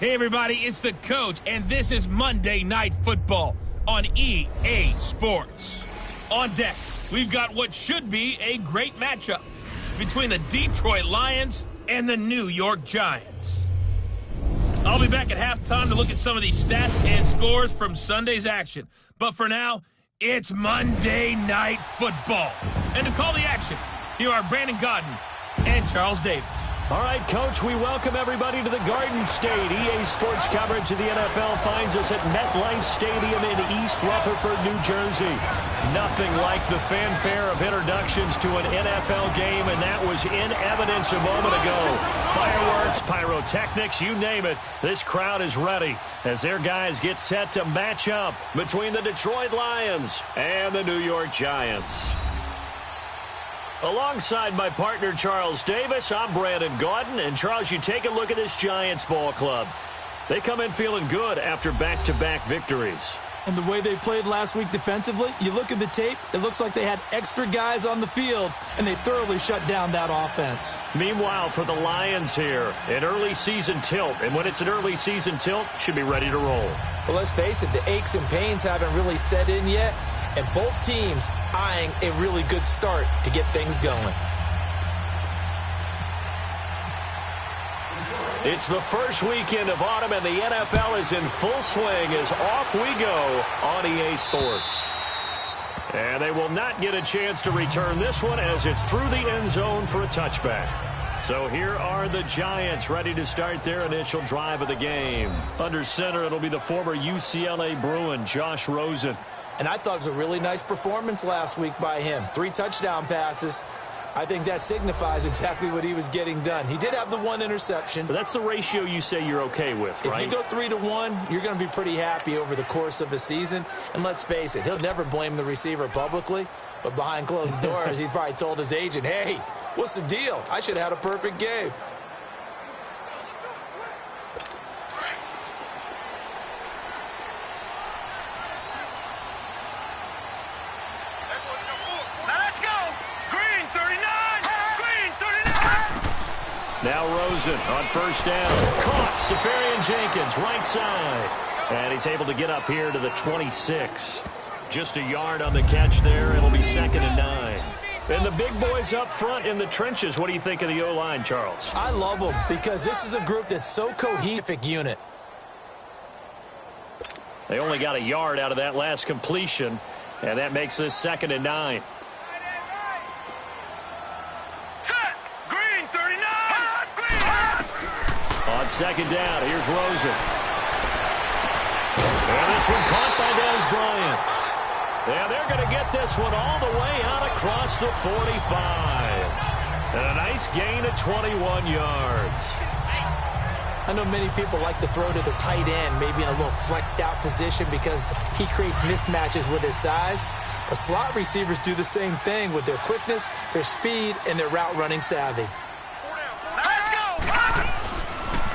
Hey everybody, it's the coach, and this is Monday Night Football on EA Sports. On deck, we've got what should be a great matchup between the Detroit Lions and the New York Giants. I'll be back at halftime to look at some of these stats and scores from Sunday's action. But for now, it's Monday Night Football. And to call the action, here are Brandon Godden and Charles Davis. All right, Coach, we welcome everybody to the Garden State. EA Sports coverage of the NFL finds us at MetLife Stadium in East Rutherford, New Jersey. Nothing like the fanfare of introductions to an NFL game, and that was in evidence a moment ago. Fireworks, pyrotechnics, you name it. This crowd is ready as their guys get set to match up between the Detroit Lions and the New York Giants. Alongside my partner, Charles Davis, I'm Brandon Godden. And, Charles, you take a look at this Giants ball club. They come in feeling good after back-to-back victories. And the way they played last week defensively, you look at the tape, it looks like they had extra guys on the field, and they thoroughly shut down that offense. Meanwhile, for the Lions here, an early season tilt. And when it's an early season tilt, should be ready to roll. Well, let's face it, the aches and pains haven't really set in yet. And both teams eyeing a really good start to get things going. It's the first weekend of autumn, and the NFL is in full swing as off we go on EA Sports. And they will not get a chance to return this one as it's through the end zone for a touchback. So here are the Giants ready to start their initial drive of the game. Under center, it'll be the former UCLA Bruin, Josh Rosen. And I thought it was a really nice performance last week by him. 3 touchdown passes. I think that signifies exactly what he was getting done. He did have the 1 interception. But that's the ratio you say you're okay with, right? If you go 3-1, you're going to be pretty happy over the course of the season. And let's face it, he'll never blame the receiver publicly. But behind closed doors, he probably told his agent, hey, what's the deal? I should have had a perfect game. Now Rosen on first down. Caught. Safarian Jenkins, right side. And he's able to get up here to the 26. Just a yard on the catch there. It'll be 2nd and 9. And the big boys up front in the trenches. What do you think of the O-line, Charles? I love them because this is a group that's so cohesive unit. They only got a yard out of that last completion, and that makes this 2nd and 9. On 2nd down, here's Rosen. And this one caught by Dez Bryant. Yeah, they're going to get this one all the way out across the 45. And a nice gain of 21 yards. I know many people like to throw to the tight end, maybe in a little flexed out position because he creates mismatches with his size. But slot receivers do the same thing with their quickness, their speed, and their route running savvy.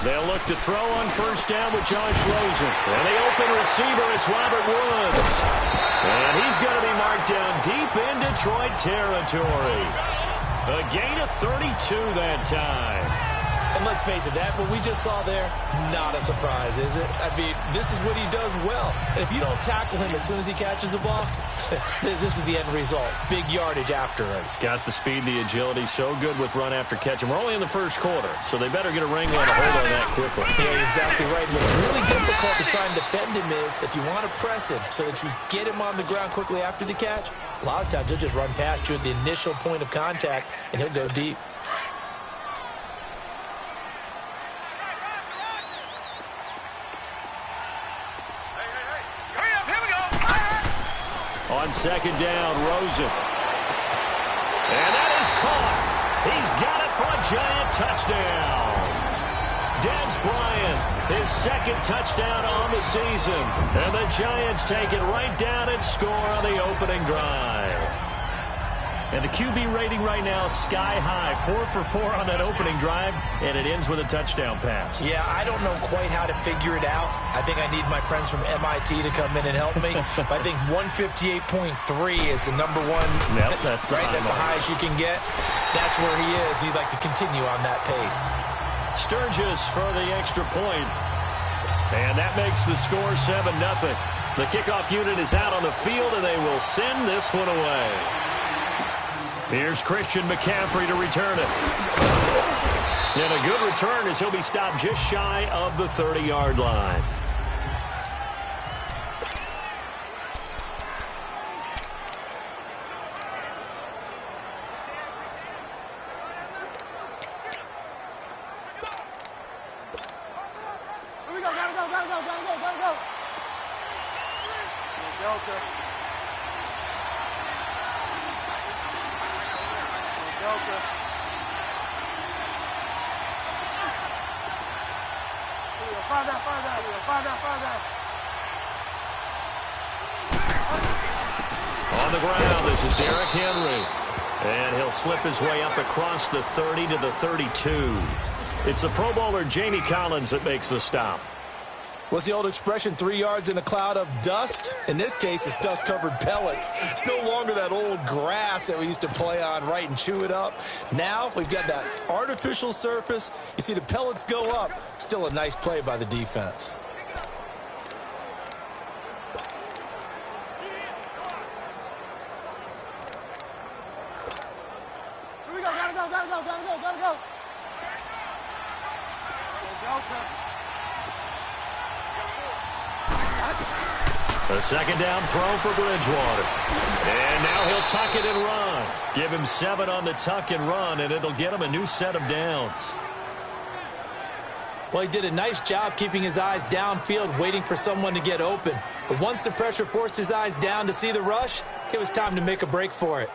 They'll look to throw on first down with Josh Rosen. And the open receiver, it's Robert Woods. And he's going to be marked down deep in Detroit territory. A gain of 32 that time. And let's face it, that what we just saw there, not a surprise, is it? I mean, this is what he does well. And if you don't tackle him as soon as he catches the ball, this is the end result. Big yardage afterwards. Got the speed, the agility, so good with run after catch. And we're only in the first quarter, so they better get a ring on a hold on that quickly. Yeah, you're exactly right. What's really difficult to try and defend him is if you want to press him so that you get him on the ground quickly after the catch, a lot of times he'll just run past you at the initial point of contact, and he'll go deep. On 2nd down, Rosen. And that is caught. He's got it for a Giant touchdown. Dez Bryant, his 2nd touchdown on the season. And the Giants take it right down and score on the opening drive. And the QB rating right now, sky high. 4 for 4 on that opening drive, and it ends with a touchdown pass. Yeah, I don't know quite how to figure it out. I think I need my friends from MIT to come in and help me. But I think 158.3 is the number one. Yep, that's the right. That's the highest you can get. That's where he is. He'd like to continue on that pace. Sturgis for the extra point. And that makes the score 7-0. The kickoff unit is out on the field, and they will send this one away. Here's Christian McCaffrey to return it. And a good return as he'll be stopped just shy of the 30-yard line. On the ground, this is Derrick Henry. And he'll slip his way up across the 30 to the 32. It's the Pro Bowler Jamie Collins that makes the stop. What's the old expression, 3 yards in a cloud of dust? In this case, it's dust-covered pellets. It's no longer that old grass that we used to play on, right, and chew it up. Now we've got that artificial surface. You see the pellets go up. Still a nice play by the defense. Gotta go. A second down throw for Bridgewater. And now he'll tuck it and run. Give him 7 on the tuck and run, and it'll get him a new set of downs. Well, he did a nice job keeping his eyes downfield, waiting for someone to get open. But once the pressure forced his eyes down to see the rush, it was time to make a break for it.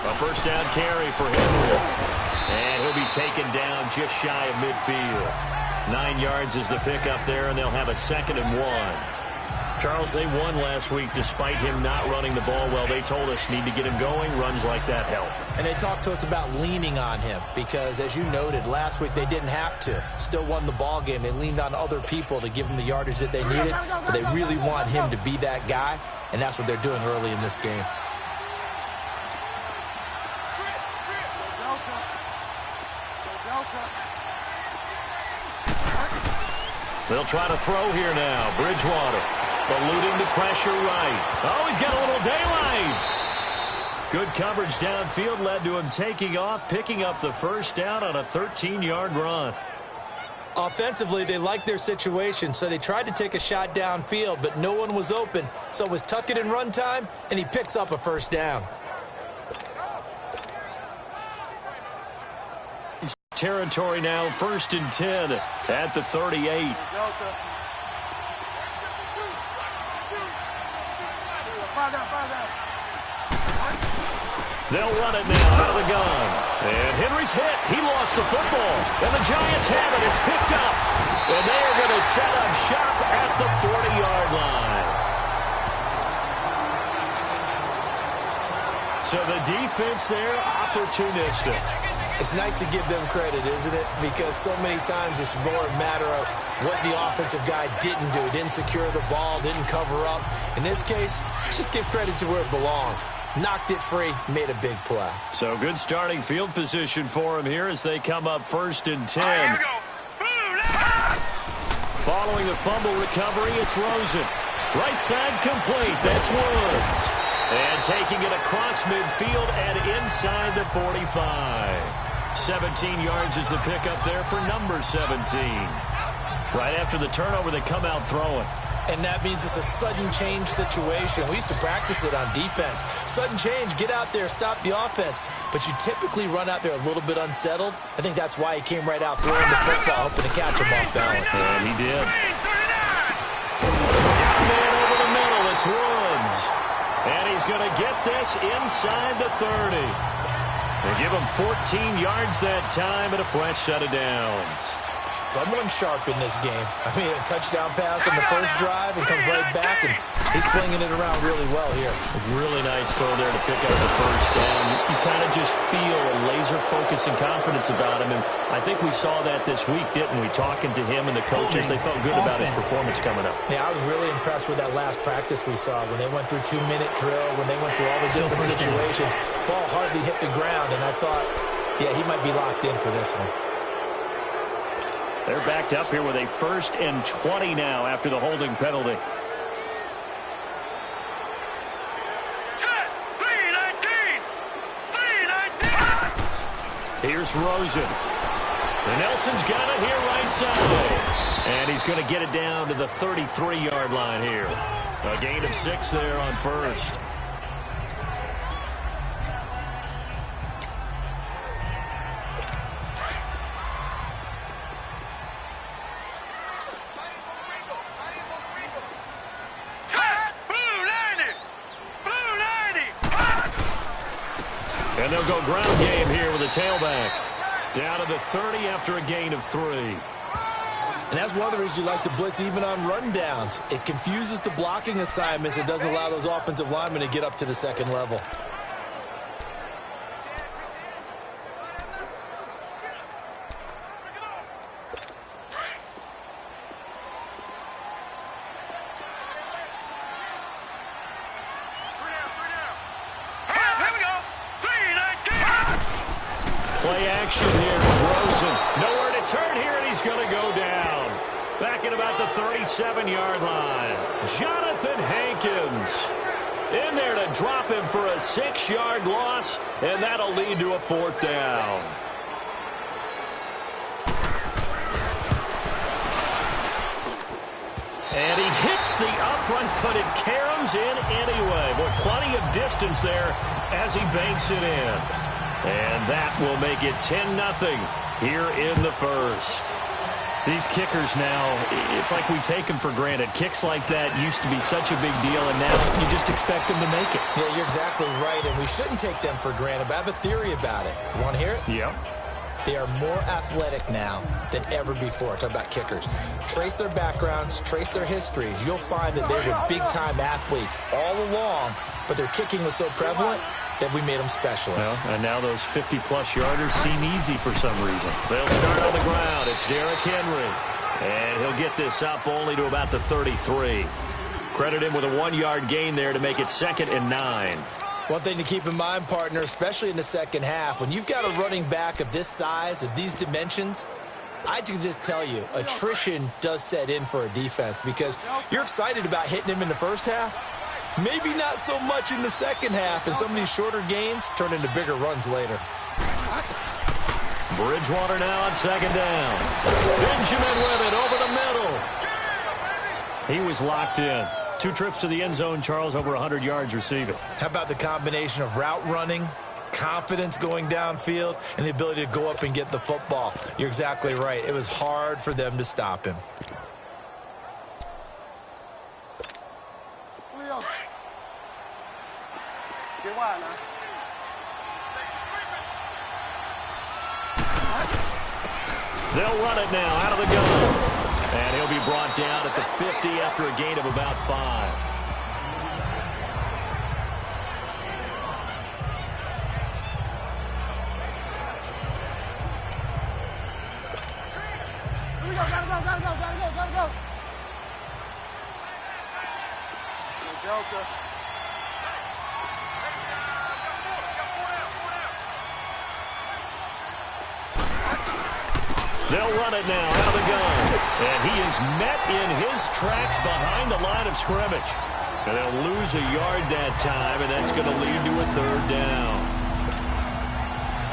A first down carry for Henry. And he'll be taken down just shy of midfield. 9 yards is the pickup there, and they'll have a 2nd and 1. Charles, they won last week despite him not running the ball well. They told us need to get him going. Runs like that help. And they talked to us about leaning on him because, as you noted, last week they didn't have to. Still won the ball game. They leaned on other people to give them the yardage that they needed, but they really want him to be that guy, and that's what they're doing early in this game. They'll try to throw here now. Bridgewater eluding the pressure right. Oh, he's got a little daylight. Good coverage downfield led to him taking off, picking up the first down on a 13-yard run. Offensively, they liked their situation, so they tried to take a shot downfield, but no one was open. So it was tuck it and run time, and he picks up a first down. Territory now, 1st and 10 at the 38. They'll run it now out of the gun. And Henry's hit. He lost the football. And the Giants have it. It's picked up. And they are going to set up shop at the 40-yard line. So the defense there, opportunistic. It's nice to give them credit, isn't it? Because so many times it's more a matter of what the offensive guy didn't do. Didn't secure the ball, didn't cover up. In this case, let's just give credit to where it belongs. Knocked it free, made a big play. So good starting field position for him here as they come up 1st and 10. Right, here we go. Following the fumble recovery, it's Rosen. Right side complete. That's Woods. And taking it across midfield and inside the 45. 17 yards is the pickup there for number 17. Right after the turnover, they come out throwing. And that means it's a sudden change situation. We used to practice it on defense. Sudden change, get out there, stop the offense. But you typically run out there a little bit unsettled. I think that's why he came right out throwing the football, hoping to catch him off balance. And he did. Man over the middle, it's Woods. And he's going to get this inside the 30. They give him 14 yards that time and a fresh set of downs. Someone sharp in this game. I mean, a touchdown pass on the first drive and comes right back, and he's flinging it around really well here. Really nice throw there to pick up the first down. You kind of just feel a laser focus and confidence about him, and I think we saw that this week, didn't we? Talking to him and the coaches, they felt good about his performance coming up. Yeah, I was really impressed with that last practice we saw when they went through 2-minute drill, when they went through all the different situations. Ball hardly hit the ground, and I thought, yeah, he might be locked in for this one. They're backed up here with a 1st and 20 now after the holding penalty. Here's Rosen. And Nelson's got it here right side. And he's going to get it down to the 33-yard line here. A gain of 6 there on first. And they'll go ground game here with a tailback. Down to the 30 after a gain of 3. And that's one of the reasons you like to blitz even on rundowns. It confuses the blocking assignments. It doesn't allow those offensive linemen to get up to the second level. Play action here. Rosen. Nowhere to turn here, and he's going to go down. Back at about the 37-yard line. Jonathan Hankins in there to drop him for a 6-yard loss, and that'll lead to a 4th down. And he hits the upright, but it caroms in anyway. But plenty of distance there as he banks it in. And that will make it 10-0 here in the first. These kickers now, it's like we take them for granted. Kicks like that used to be such a big deal, and now you just expect them to make it. Yeah, you're exactly right, and we shouldn't take them for granted, but I have a theory about it. You want to hear it? Yep. They are more athletic now than ever before. Talk about kickers. Trace their backgrounds, trace their histories. You'll find that they were big-time athletes all along, but their kicking was so prevalent that we made them specialists. Well, and now those 50-plus yarders seem easy for some reason. They'll start on the ground. It's Derrick Henry. And he'll get this up only to about the 33. Credit him with a 1-yard gain there to make it 2nd and 9. One thing to keep in mind, partner, especially in the second half, when you've got a running back of this size, of these dimensions, I can just tell you, attrition does set in for a defense because you're excited about hitting him in the first half. Maybe not so much in the second half, and some of these shorter gains turn into bigger runs later. Bridgewater now on 2nd down. Benjamin with it over the middle. He was locked in. 2 trips to the end zone, Charles, over 100 yards receiving. How about the combination of route running, confidence going downfield, and the ability to go up and get the football? You're exactly right. It was hard for them to stop him. They'll run it now out of the gun. And he'll be brought down at the 50 after a gain of about 5. Gotta go. They'll run it now out of the gun. And he is met in his tracks behind the line of scrimmage. And they'll lose a yard that time, and that's going to lead to a 3rd down.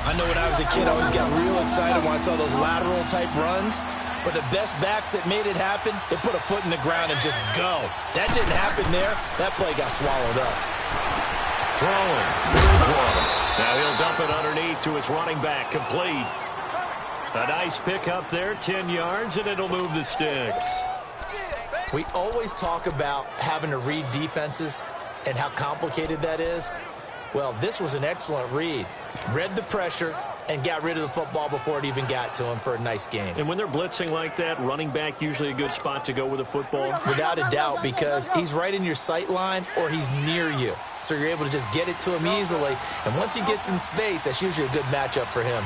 I know when I was a kid, I always got real excited when I saw those lateral-type runs. But the best backs that made it happen, they put a foot in the ground and just go. That didn't happen there. That play got swallowed up. Throwing. Bridgewater. Now he'll dump it underneath to his running back. Complete. A nice pick up there, 10 yards, and it'll move the sticks. We always talk about having to read defenses and how complicated that is. Well, this was an excellent read. Read the pressure, and got rid of the football before it even got to him for a nice game. And when they're blitzing like that, running back usually a good spot to go with the football? Without a doubt, because he's right in your sight line or he's near you. So you're able to just get it to him easily. And once he gets in space, that's usually a good matchup for him.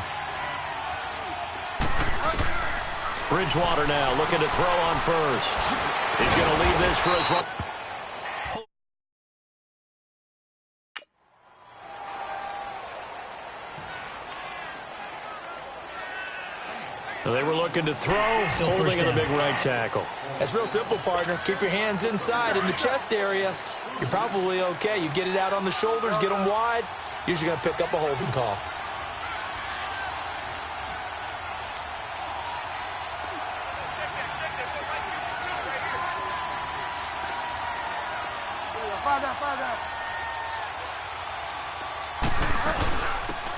Bridgewater now looking to throw on first. He's going to leave this for his run. So they were looking to throw, holding in the big right tackle. That's real simple, partner. Keep your hands inside in the chest area. You're probably okay. You get it out on the shoulders, get them wide. Usually going to pick up a holding call.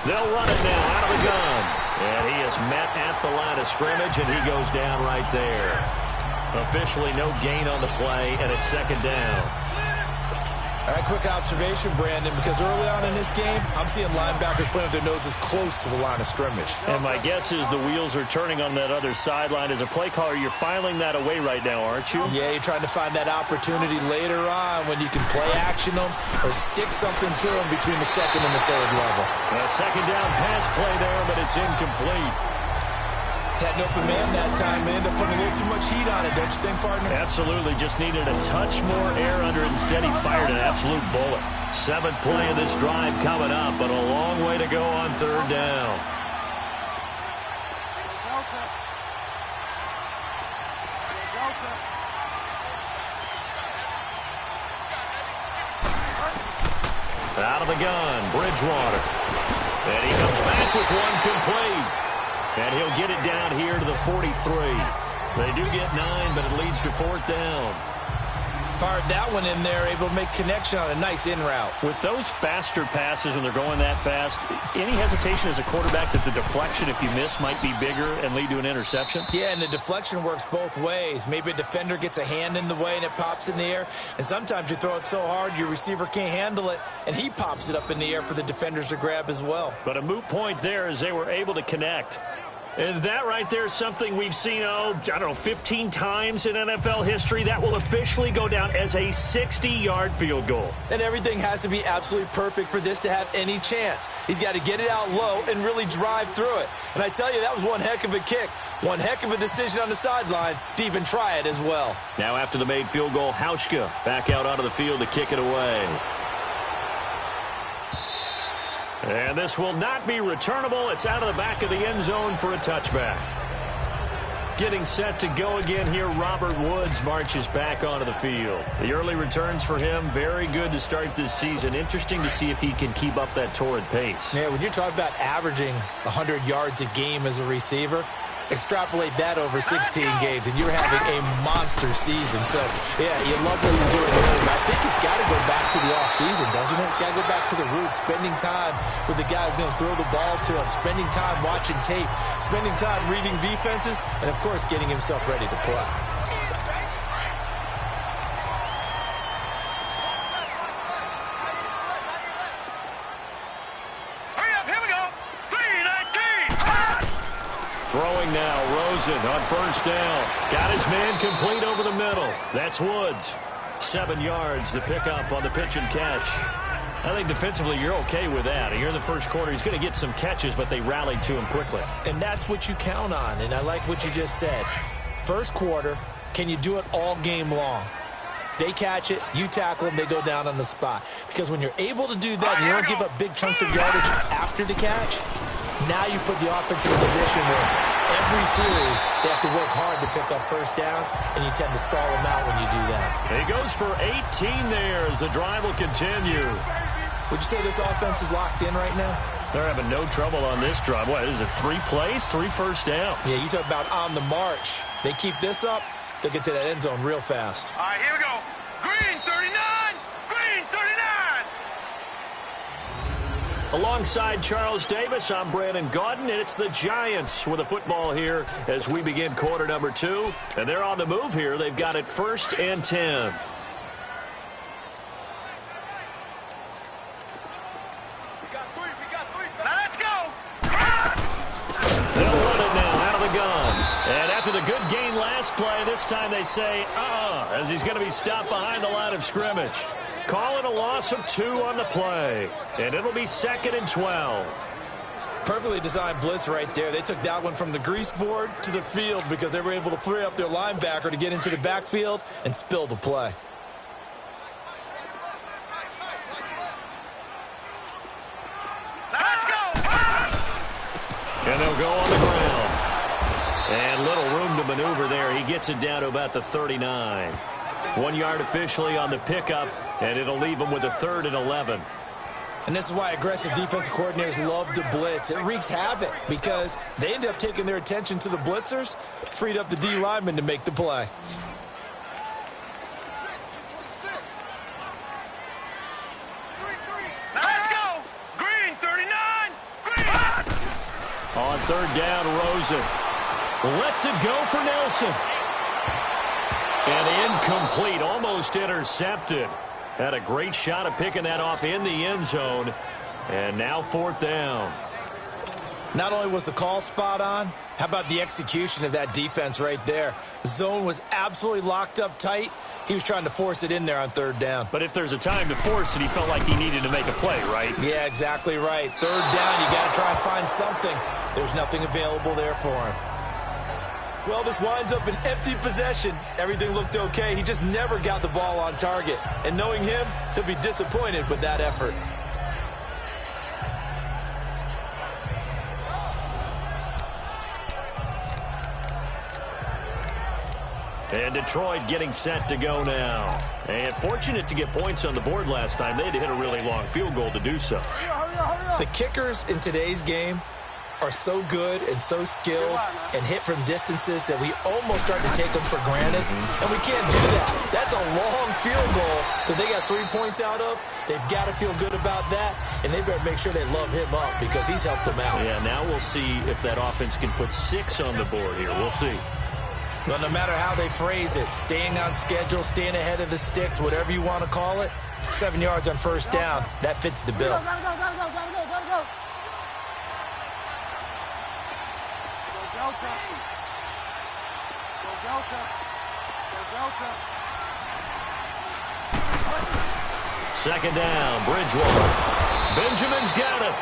They'll run it now out of the gun. And he is met at the line of scrimmage, and he goes down right there. Officially no gain on the play, and it's second down. All right, quick observation, Brandon, because early on in this game, I'm seeing linebackers playing with their noses close to the line of scrimmage. And my guess is the wheels are turning on that other sideline. As a play caller, you're filing that away right now, aren't you? Yeah, you're trying to find that opportunity later on when you can play action them or stick something to them between the second and the third level. A second down pass play there, but it's incomplete. Had an open man that time and ended up putting a little too much heat on it, don't you think, partner? Absolutely. Just needed a touch more air under it. Instead, he fired an absolute bullet. Seventh play of this drive coming up, but a long way to go on third down. Out of the gun, Bridgewater. And he comes back with one complete. And he'll get it down here to the 43. They do get 9, but it leads to fourth down. Fired that one in there, able to make connection on a nice in route. With those faster passes when they're going that fast, any hesitation as a quarterback that the deflection, if you miss, might be bigger and lead to an interception? Yeah, and the deflection works both ways. Maybe a defender gets a hand in the way and it pops in the air. And sometimes you throw it so hard your receiver can't handle it, and he pops it up in the air for the defenders to grab as well. But a moot point there as they were able to connect. And that right there is something we've seen, 15 times in NFL history. That will officially go down as a 60-yard field goal. And everything has to be absolutely perfect for this to have any chance. He's got to get it out low and really drive through it. And I tell you, that was one heck of a kick. One heck of a decision on the sideline to even try it as well. Now after the made field goal, Hauschka back out onto the field to kick it away. And this will not be returnable. It's out of the back of the end zone for a touchback. Getting set to go again here, Robert Woods marches back onto the field. The early returns for him, very good to start this season. Interesting to see if he can keep up that torrid pace. Yeah, when you're talking about averaging 100 yards a game as a receiver, extrapolate that over 16 games, and you're having a monster season. So, yeah, you love what he's doing here. But I think it's got to go back to the offseason, doesn't it? It's got to go back to the roots, spending time with the guy who's going to throw the ball to him, spending time watching tape, spending time reading defenses, and, of course, getting himself ready to play. Throwing now, Rosen on first down. Got his man complete over the middle. That's Woods. 7 yards to pick up on the pitch and catch. I think defensively you're okay with that. Here in the first quarter, he's going to get some catches, but they rallied to him quickly. And that's what you count on, and I like what you just said. First quarter, can you do it all game long? They catch it, you tackle them, they go down on the spot. Because when you're able to do that and you don't give up big chunks of yardage after the catch, now you put the offense in a position where every series they have to work hard to pick up first downs, and you tend to stall them out when you do that. He goes for 18 there as the drive will continue. Would you say this offense is locked in right now? They're having no trouble on this drive. What, is it 3 plays, 3 first downs? Yeah, you talk about on the march. They keep this up, they'll get to that end zone real fast. All right, here we go. Green 39! Green 39! Alongside Charles Davis, I'm Brandon Gaudin, and it's the Giants with a football here as we begin quarter number 2. And they're on the move here. They've got it 1st and 10. Now let's go! They'll run it now out of the gun. And after the good gain last play, this time they say, as he's going to be stopped behind the line of scrimmage. Calling a loss of 2 on the play. And it'll be 2nd and 12. Perfectly designed blitz right there. They took that one from the grease board to the field because they were able to free up their linebacker to get into the backfield and spill the play. Let's go! And they'll go on the ground. And little room to maneuver there. He gets it down to about the 39. 1 yard officially on the pickup, and it'll leave him with a 3rd and 11. And this is why aggressive defensive coordinators love to blitz. It wreaks havoc because they end up taking their attention to the blitzers, freed up the D lineman to make the play. Let's go! Green 39! Green! On 3rd down, Rosen lets it go for Nelson. And incomplete, almost intercepted. Had a great shot at picking that off in the end zone. And now 4th down. Not only was the call spot on, how about the execution of that defense right there? The zone was absolutely locked up tight. He was trying to force it in there on 3rd down. But if there's a time to force it, he felt like he needed to make a play, right? Yeah, exactly right. 3rd down, you got to try and find something. There's nothing available there for him. Well, this winds up an empty possession. Everything looked okay. He just never got the ball on target. And knowing him, he'll be disappointed with that effort. And Detroit getting set to go now. And fortunate to get points on the board last time. They had to hit a really long field goal to do so. The kickers in today's game are so good and so skilled and hit from distances that we almost start to take them for granted. And we can't do that. That's a long field goal that they got 3 points out of. They've got to feel good about that, and they better make sure they love him up because he's helped them out. Yeah, now we'll see if that offense can put 6 on the board here. We'll see. Well, no matter how they phrase it, staying on schedule, staying ahead of the sticks, whatever you want to call it, 7 yards on 1st down, that fits the bill. Second down, Bridgewater. Benjamin's got it.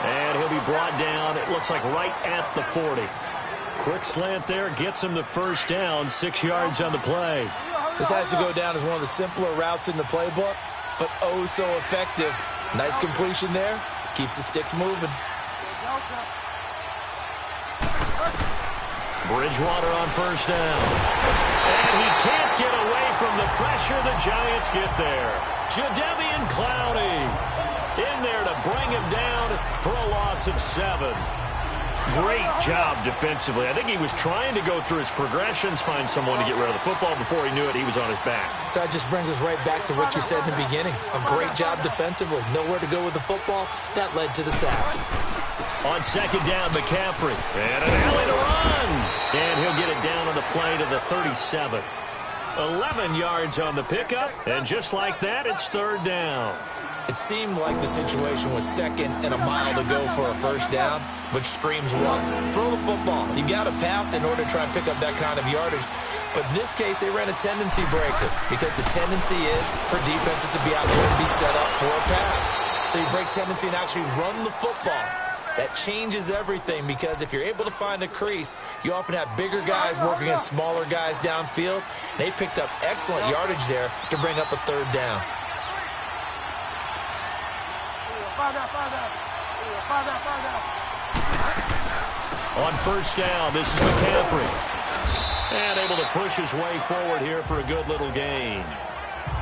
And he'll be brought down, it looks like right at the 40. Quick slant there, gets him the 1st down, 6 yards on the play. This has to go down as one of the simpler routes in the playbook, but oh so effective. Nice completion there, keeps the sticks moving. Bridgewater on 1st down. And he can't get away from the pressure. The Giants get there. Jadeveon Clowney in there to bring him down for a loss of 7. Great job defensively. I think he was trying to go through his progressions, find someone to get rid of the football. Before he knew it, he was on his back. So that just brings us right back to what you said in the beginning. A great job defensively. Nowhere to go with the football. That led to the sack. On 2nd down, McCaffrey. And an alley to run. And he'll get it down on the play to the 37. 11 yards on the pickup. And just like that, it's 3rd down. It seemed like the situation was 2nd and a mile to go for a 1st down, which screams what? Throw the football. You got to pass in order to try and pick up that kind of yardage. But in this case, they ran a tendency breaker because the tendency is for defenses to be out there and be set up for a pass. So you break tendency and actually run the football. That changes everything because if you're able to find a crease, you often have bigger guys working against smaller guys downfield. They picked up excellent yardage there to bring up a 3rd down. On 1st down, this is McCaffrey. And able to push his way forward here for a good little gain.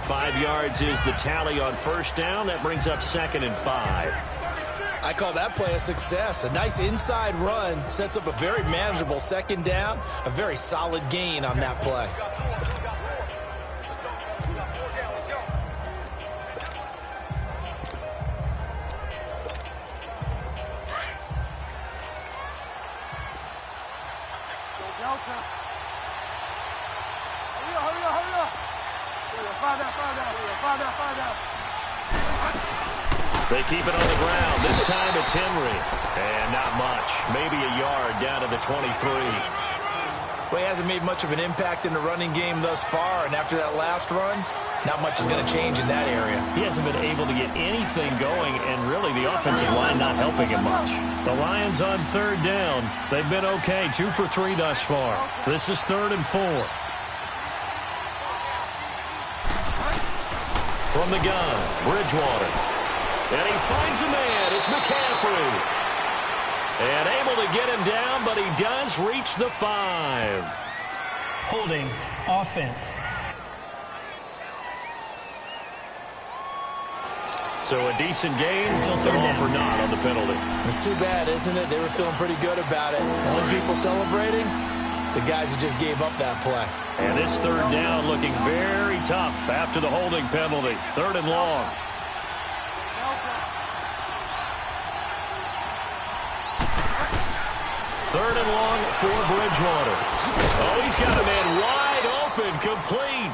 5 yards is the tally on 1st down. That brings up 2nd and 5. I call that play a success. A nice inside run sets up a very manageable 2nd down. A very solid gain on that play. They keep it on the ground. This time it's Henry. And not much. Maybe a yard down to the 23. Well, he hasn't made much of an impact in the running game thus far, and after that last run, not much is going to change in that area. He hasn't been able to get anything going, and really the offensive line not helping him much. The Lions on third down. They've been okay, 2 for 3 thus far. This is 3rd and 4. From the gun, Bridgewater. And he finds a man. It's McCaffrey. And able to get him down, but he does reach the 5. Holding offense. So a decent gain, still third down for naught on the penalty. It's too bad, isn't it? They were feeling pretty good about it. Only people celebrating, the guys who just gave up that play. And this third down looking very tough after the holding penalty. 3rd and long. Third and long for Bridgewater. Oh, he's got a man wide open, complete.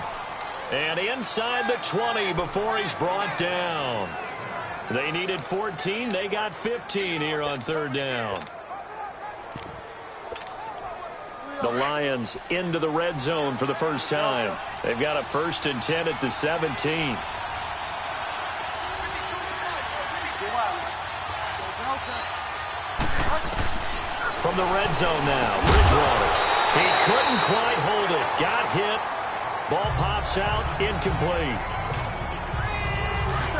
And inside the 20 before he's brought down. They needed 14. They got 15 here on third down. The Lions into the red zone for the first time. They've got a 1st and 10 at the 17. From the red zone now, Bridgewater. He couldn't quite hold it. Got hit. Ball pops out, incomplete.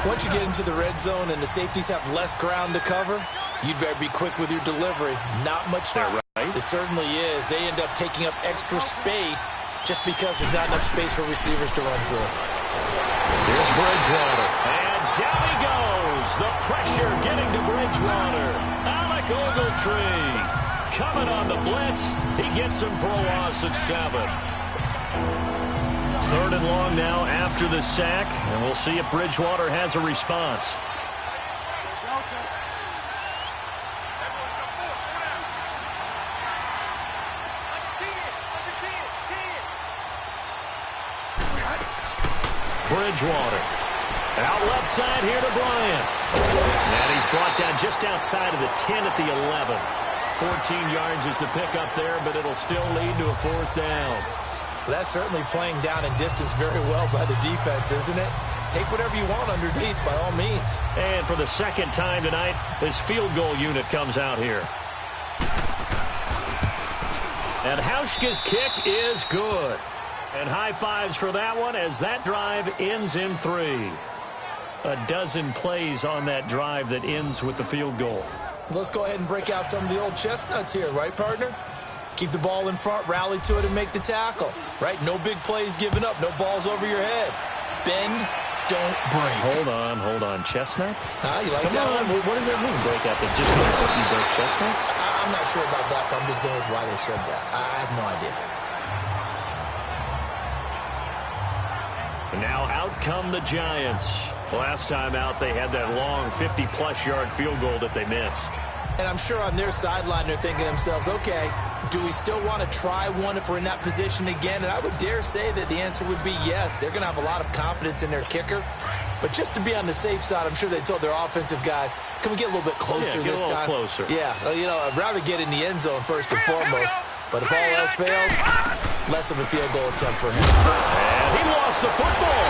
Once you get into the red zone and the safeties have less ground to cover, you'd better be quick with your delivery. Not much. They're right. It certainly is. They end up taking up extra space just because there's not enough space for receivers to run through. Here's Bridgewater. And down he goes. The pressure getting to Bridgewater. Alec Ogletree coming on the blitz. He gets him for a loss of 7. 3rd and long now after the sack, and we'll see if Bridgewater has a response. Bridgewater. Out left side here to Bryant. And he's brought down just outside of the 10 at the 11. 14 yards is the pickup there, but it'll still lead to a 4th down. Well, that's certainly playing down in distance very well by the defense, isn't it? Take whatever you want underneath, by all means. And for the second time tonight, this field goal unit comes out here. And Hauschka's kick is good. And high fives for that one as that drive ends in 3. A dozen plays on that drive that ends with the field goal. Let's go ahead and break out some of the old chestnuts here, right, partner? Keep the ball in front, rally to it, and make the tackle, right? No big plays given up, no balls over your head. Bend, don't break. Hold on. Chestnuts? You like Come that on. one? What does that mean, break out? They just you break chestnuts? I'm not sure about that, but I'm just going with why they said that. I have no idea. And now out come the Giants. Last time out, they had that long 50-plus yard field goal that they missed. And I'm sure on their sideline they're thinking to themselves, okay, do we still want to try one if we're in that position again? And I would dare say that the answer would be yes. They're going to have a lot of confidence in their kicker. But just to be on the safe side, I'm sure they told their offensive guys, can we get a little bit closer this time? Closer. Yeah, I'd rather get in the end zone first and foremost. But if all else fails, less of a field goal attempt for him. And he lost the football.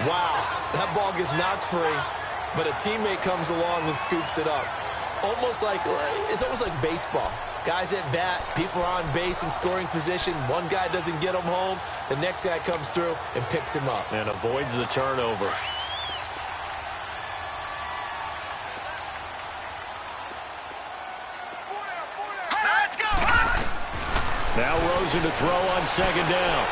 Wow, that ball gets knocked free, but a teammate comes along and scoops it up. It's almost like baseball. Guys at bat, people are on base in scoring position. One guy doesn't get him home. The next guy comes through and picks him up. And avoids the turnover. Let's go! Now Rosen to throw on 2nd down.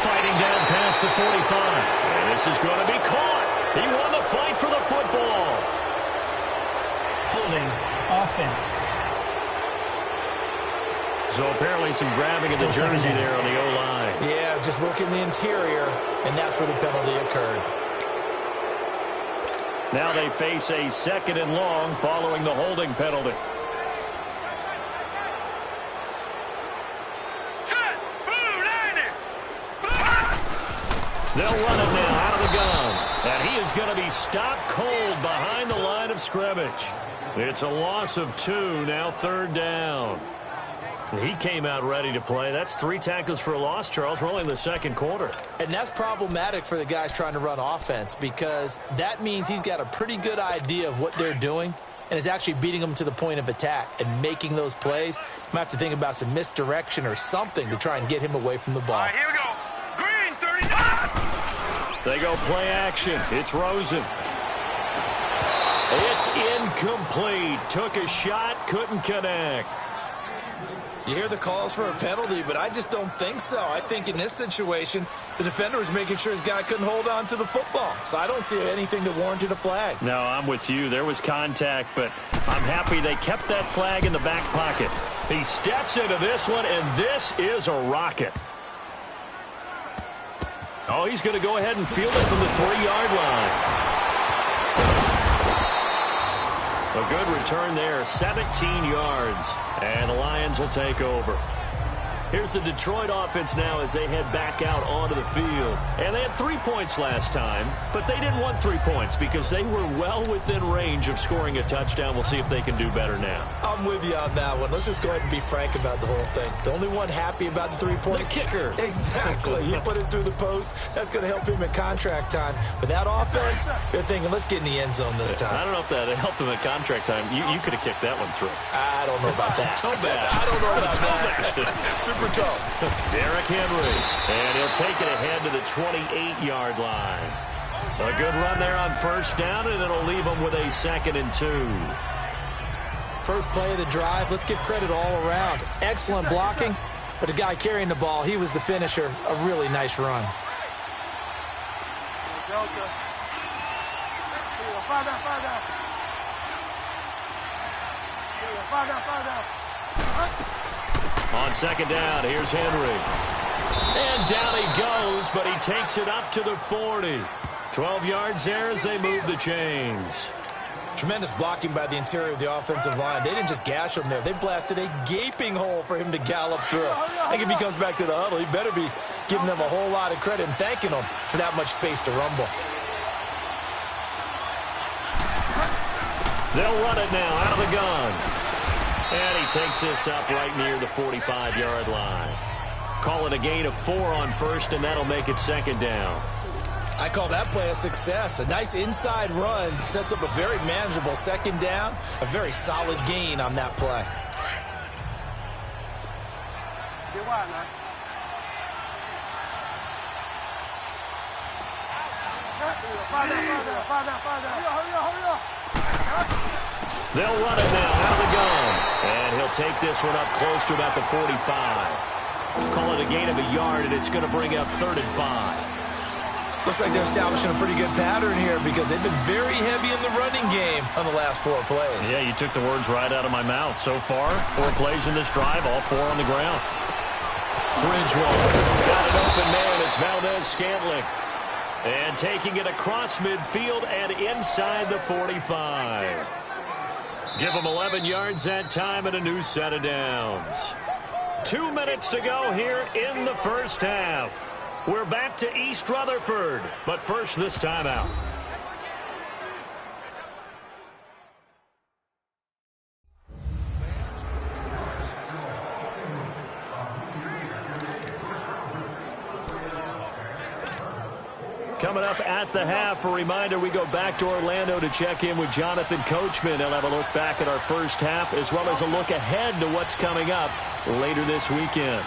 Fighting down past the 45. And this is going to be caught. He won the fight for the football. Holding offense. So apparently some grabbing of the jersey there on the O-line. Yeah, just working the interior, and that's where the penalty occurred. Now they face a 2nd and long following the holding penalty. Set! Blue 90! They'll run it now out of the gun. And he is going to be stopped cold behind the line of scrimmage. It's a loss of 2, now 3rd down. He came out ready to play. That's 3 tackles for a loss, Charles. We're only in the 2nd quarter. And that's problematic for the guys trying to run offense because that means he's got a pretty good idea of what they're doing and is actually beating them to the point of attack and making those plays. You might have to think about some misdirection or something to try and get him away from the ball. All right, here we go. Green, 39. They go play action. It's Rosen. It's incomplete. Took a shot, couldn't connect. You hear the calls for a penalty, but I just don't think so. I think in this situation, the defender was making sure his guy couldn't hold on to the football. So I don't see anything that warranted a flag. No, I'm with you. There was contact, but I'm happy they kept that flag in the back pocket. He steps into this one, and this is a rocket. Oh, he's going to go ahead and field it from the 3-yard line. A good return there, 17 yards. And the Lions will take over. Here's the Detroit offense now as they head back out onto the field. And they had 3 points last time, but they didn't want 3 points because they were well within range of scoring a touchdown. We'll see if they can do better now. I'm with you on that one. Let's just go ahead and be frank about the whole thing. The only one happy about the 3-point. The kicker. Exactly. He put it through the post. That's going to help him at contract time. But that offense, they're thinking, let's get in the end zone this time. I don't know if that helped him at contract time. You could have kicked that one through. I don't know about that. Toe bad. I don't know about that. Super toe. Derrick Henry. And he'll take it ahead to the 28-yard line. A good run there on 1st down, and it'll leave them with a 2nd and 2. First play of the drive. Let's give credit all around. Excellent blocking, but the guy carrying the ball, he was the finisher. A really nice run. On 2nd down, here's Henry. And down he goes, but he takes it up to the 40. 12 yards there as they move the chains. Tremendous blocking by the interior of the offensive line. They didn't just gash him there. They blasted a gaping hole for him to gallop through. I think if he comes back to the huddle, he better be giving them a whole lot of credit and thanking them for that much space to rumble. They'll run it now out of the gun. And he takes this up right near the 45-yard line. Call it a gain of 4 on 1st, and that'll make it 2nd down. I call that play a success. A nice inside run sets up a very manageable 2nd down. A very solid gain on that play. They'll run it now out of the gun. And he'll take this one up close to about the 45. Call it a gain of a yard, and it's going to bring up 3rd and 5. Looks like they're establishing a pretty good pattern here because they've been very heavy in the running game on the last 4 plays. Yeah, you took the words right out of my mouth. So far, 4 plays in this drive, all 4 on the ground. Bridgewater got an open man. It's Valdez-Scantling. And taking it across midfield and inside the 45. Give them 11 yards that time and a new set of downs. 2 minutes to go here in the 1st half. We're back to East Rutherford, but first this timeout. Coming up at the half, a reminder, we go back to Orlando to check in with Jonathan Coachman. He'll have a look back at our 1st half as well as a look ahead to what's coming up later this weekend.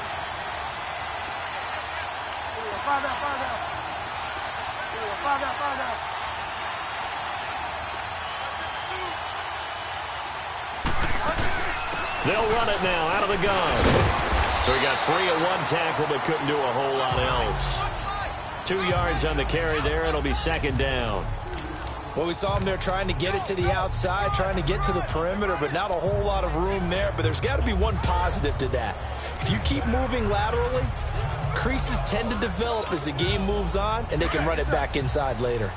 They'll run it now out of the gun. So he got free of 1 tackle but couldn't do a whole lot else. 2 yards on the carry there. It'll be 2nd down. Well, we saw him there trying to get it to the outside, trying to get to the perimeter, but not a whole lot of room there. But there's got to be one positive to that. If you keep moving laterally, creases tend to develop as the game moves on, and they can run it back inside later.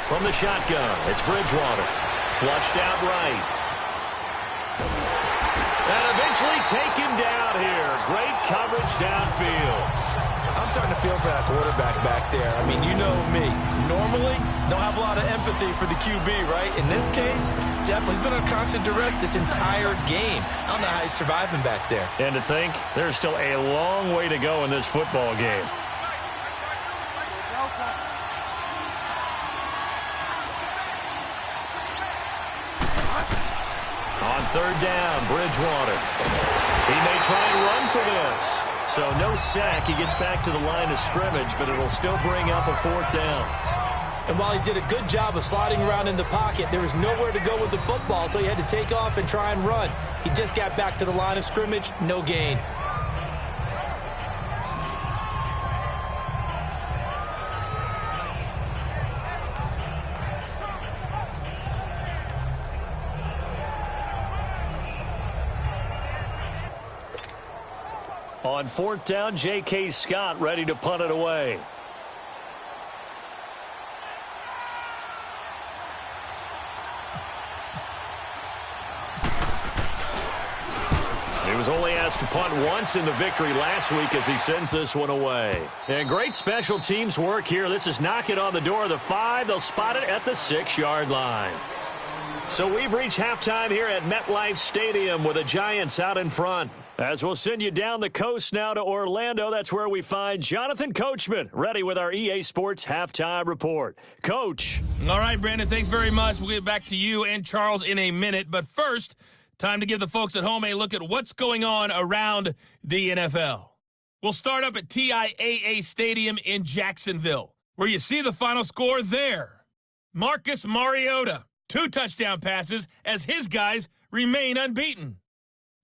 From the shotgun, it's Bridgewater. Flushed out right. And eventually taken down here. Great coverage downfield. I'm starting to feel for that quarterback back there. I mean, you know me. Normally, don't have a lot of empathy for the QB, right? In this case, definitely. He's been under constant duress this entire game. I don't know how he's surviving back there. And to think, there's still a long way to go in this football game. On third down, Bridgewater. He may try and run for this. So no sack. He gets back to the line of scrimmage, but it'll still bring up a fourth down. And while he did a good job of sliding around in the pocket, there was nowhere to go with the football, so he had to take off and try and run. He just got back to the line of scrimmage, no gain. On fourth down, J.K. Scott ready to punt it away. He was only asked to punt once in the victory last week as he sends this one away. And great special teams work here. This is knocking on the door of the 5. They'll spot it at the 6-yard line. So we've reached halftime here at MetLife Stadium with the Giants out in front. As we'll send you down the coast now to Orlando, that's where we find Jonathan Coachman, ready with our EA Sports Halftime Report. Coach. All right, Brandon, thanks very much. We'll get back to you and Charles in a minute. But first, time to give the folks at home a look at what's going on around the NFL. We'll start up at TIAA Stadium in Jacksonville, where you see the final score there. Marcus Mariota, 2 touchdown passes as his guys remain unbeaten.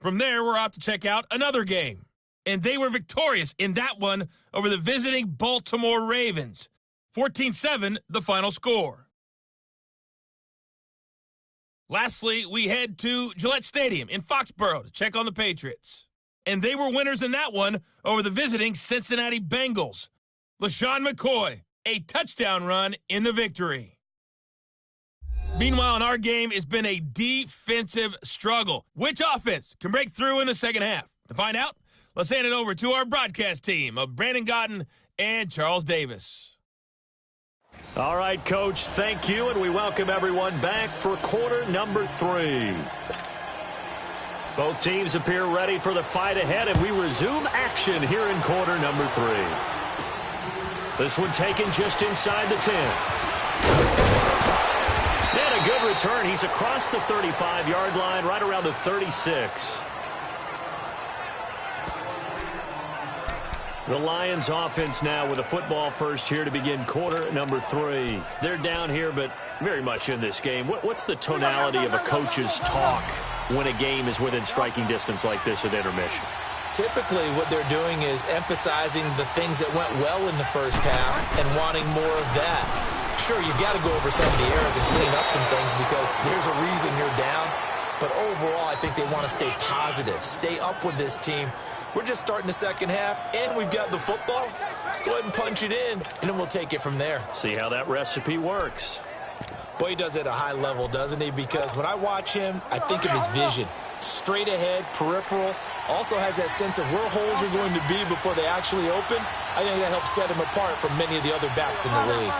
From there, we're off to check out another game. And they were victorious in that one over the visiting Baltimore Ravens. 14-7, the final score. Lastly, we head to Gillette Stadium in Foxborough to check on the Patriots. And they were winners in that one over the visiting Cincinnati Bengals. LaShawn McCoy, a touchdown run in the victory. Meanwhile, in our game, it's been a defensive struggle. Which offense can break through in the second half? To find out, let's hand it over to our broadcast team of Brandon Godden and Charles Davis. All right, Coach, thank you, and we welcome everyone back for quarter number 3. Both teams appear ready for the fight ahead, and we resume action here in quarter number 3. This one taken just inside the 10. And a good return. He's across the 35-yard line, right around the 36. The Lions offense now with a football first here to begin quarter number 3. They're down here, but very much in this game. What's the tonality of a coach's talk when a game is within striking distance like this at intermission? Typically, what they're doing is emphasizing the things that went well in the first half and wanting more of that. Sure, you've got to go over some of the errors and clean up some things because there's a reason you're down. But overall, I think they want to stay positive, stay up with this team. We're just starting the second half, and we've got the football. Let's go ahead and punch it in, and then we'll take it from there. See how that recipe works. Boy, he does it at a high level, doesn't he? Because when I watch him, I think of his vision. Straight ahead, peripheral. Also has that sense of where holes are going to be before they actually open. I think that helps set him apart from many of the other backs in the league.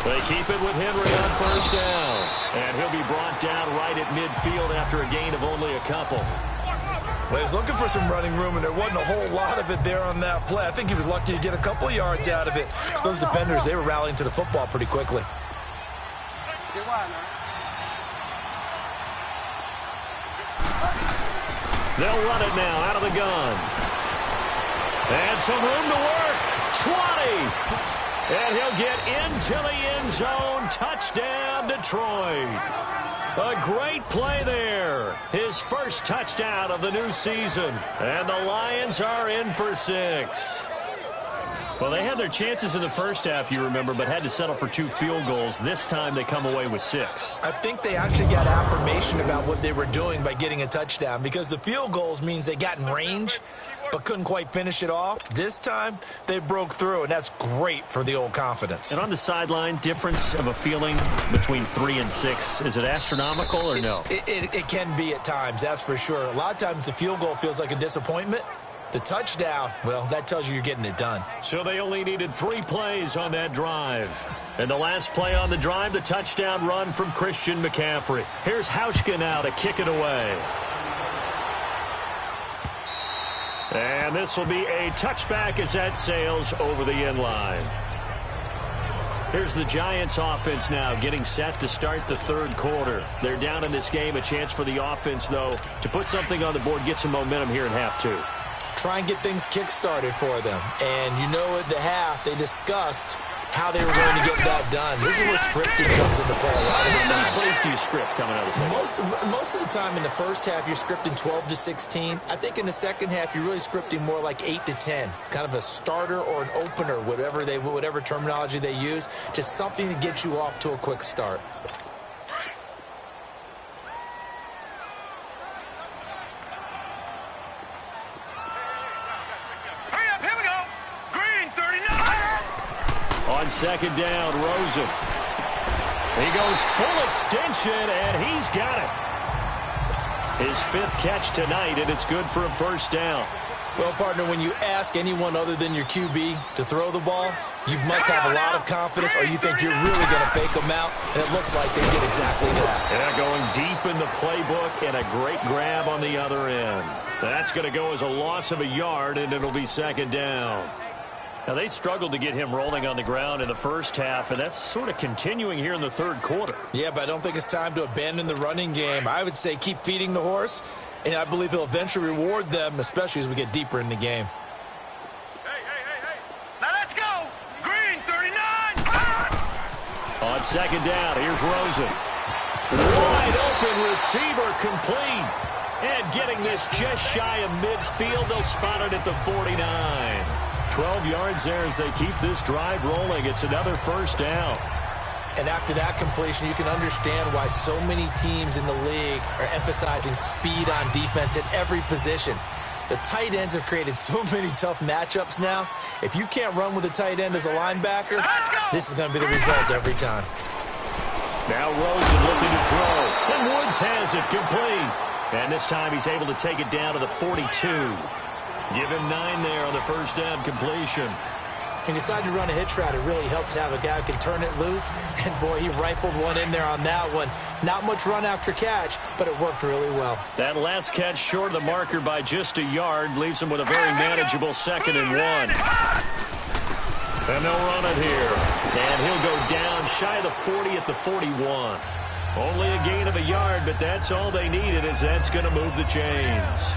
They keep it with Henry on first down. And he'll be brought down right at midfield after a gain of only a couple. Well, he was looking for some running room, and there wasn't a whole lot of it there on that play. I think he was lucky to get a couple of yards out of it. So those defenders, they were rallying to the football pretty quickly. They'll run it now out of the gun. And some room to work. 20. And he'll get into the end zone. Touchdown, Detroit. A great play there. His first touchdown of the new season. And the Lions are in for 6. Well, they had their chances in the first half, you remember, but had to settle for 2 field goals. This time they come away with 6. I think they actually got affirmation about what they were doing by getting a touchdown because the field goals means they got in range. but couldn't quite finish it off. This time, they broke through, and that's great for the old confidence. And on the sideline, difference of a feeling between 3 and 6, is it astronomical or no? It can be at times, that's for sure. A lot of times the field goal feels like a disappointment. The touchdown, well, that tells you you're getting it done. So they only needed 3 plays on that drive. And the last play on the drive, the touchdown run from Christian McCaffrey. Here's Hauschka now to kick it away. And this will be a touchback as that sails over the end line. Here's the Giants offense now getting set to start the third quarter. They're down in this game. A chance for the offense, though, to put something on the board, get some momentum here in half 2. Try and get things kick-started for them. And you know at the half, they discussed how they were going to get that done. This is where scripting comes into play a lot of the time. How many plays do you script coming out of the second? Most of the time in the first half, you're scripting 12 to 16. I think in the second half, you're really scripting more like 8 to 10. Kind of a starter or an opener, whatever terminology they use. Just something to get you off to a quick start. On second down, Rosen. He goes full extension, and he's got it. His 5th catch tonight, and it's good for a first down. Well, partner, when you ask anyone other than your QB to throw the ball, you must have a lot of confidence, or you think you're really going to fake them out, and it looks like they did exactly that. Yeah, going deep in the playbook, and a great grab on the other end. That's going to go as a loss of a yard, and it'll be second down. Now, they struggled to get him rolling on the ground in the first half, and that's sort of continuing here in the third quarter. Yeah, but I don't think it's time to abandon the running game. I would say keep feeding the horse, and I believe he'll eventually reward them, especially as we get deeper in the game. Hey. Now let's go. Green, 39. On second down, here's Rosen. Wide open receiver complete. And getting this just shy of midfield, they'll spot it at the 49. 12 yards there as they keep this drive rolling. It's another first down. And after that completion, you can understand why so many teams in the league are emphasizing speed on defense at every position. The tight ends have created so many tough matchups now. If you can't run with a tight end as a linebacker, this is going to be the result every time. Now Rosen looking to throw. And Woods has it complete. And this time he's able to take it down to the 42. Give him 9 there on the first down completion. He decided to run a hitch route. It really helps to have a guy who can turn it loose. And, boy, he rifled one in there on that one. Not much run after catch, but it worked really well. That last catch short of the marker by just a yard leaves him with a very manageable 2nd and 1. And they'll run it here. And he'll go down shy of the 40 at the 41. Only a gain of a yard, but that's all they needed, as that's going to move the chains.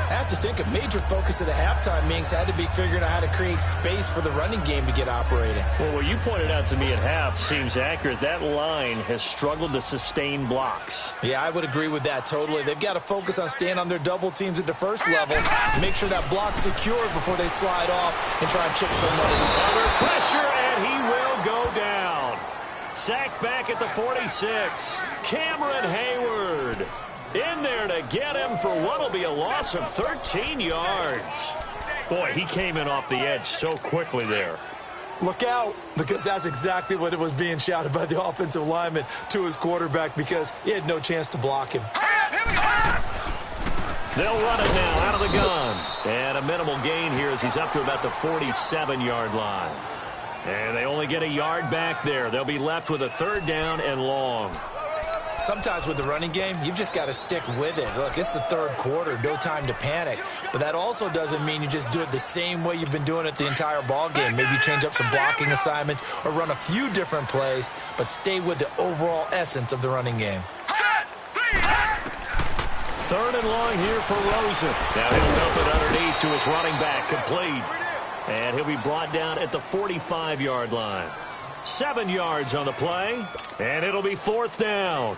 I have to think a major focus of the halftime meetings had to be figuring out how to create space for the running game to get operating. Well, what you pointed out to me at half seems accurate. That line has struggled to sustain blocks. Yeah, I would agree with that totally. They've got to focus on staying on their double teams at the first level, make sure that block's secured before they slide off and try and chip somebody. Under pressure, and he will go down. Sacked back at the 46. Cameron Hayward in there to get him for what will be a loss of 13 yards. Boy, he came in off the edge so quickly there. Look out, because that's exactly what it was being shouted by the offensive lineman to his quarterback, because he had no chance to block him. They'll run it now out of the gun. And a minimal gain here as he's up to about the 47-yard line. And they only get a yard back there. They'll be left with a 3rd down and long. Sometimes with the running game, you've just got to stick with it. Look, it's the third quarter, no time to panic. But that also doesn't mean you just do it the same way you've been doing it the entire ball game. Maybe change up some blocking assignments or run a few different plays, but stay with the overall essence of the running game. 3rd and long here for Rosen. Now he'll dump it underneath to his running back, complete. And he'll be brought down at the 45-yard line. 7 yards on the play, and it'll be 4th down.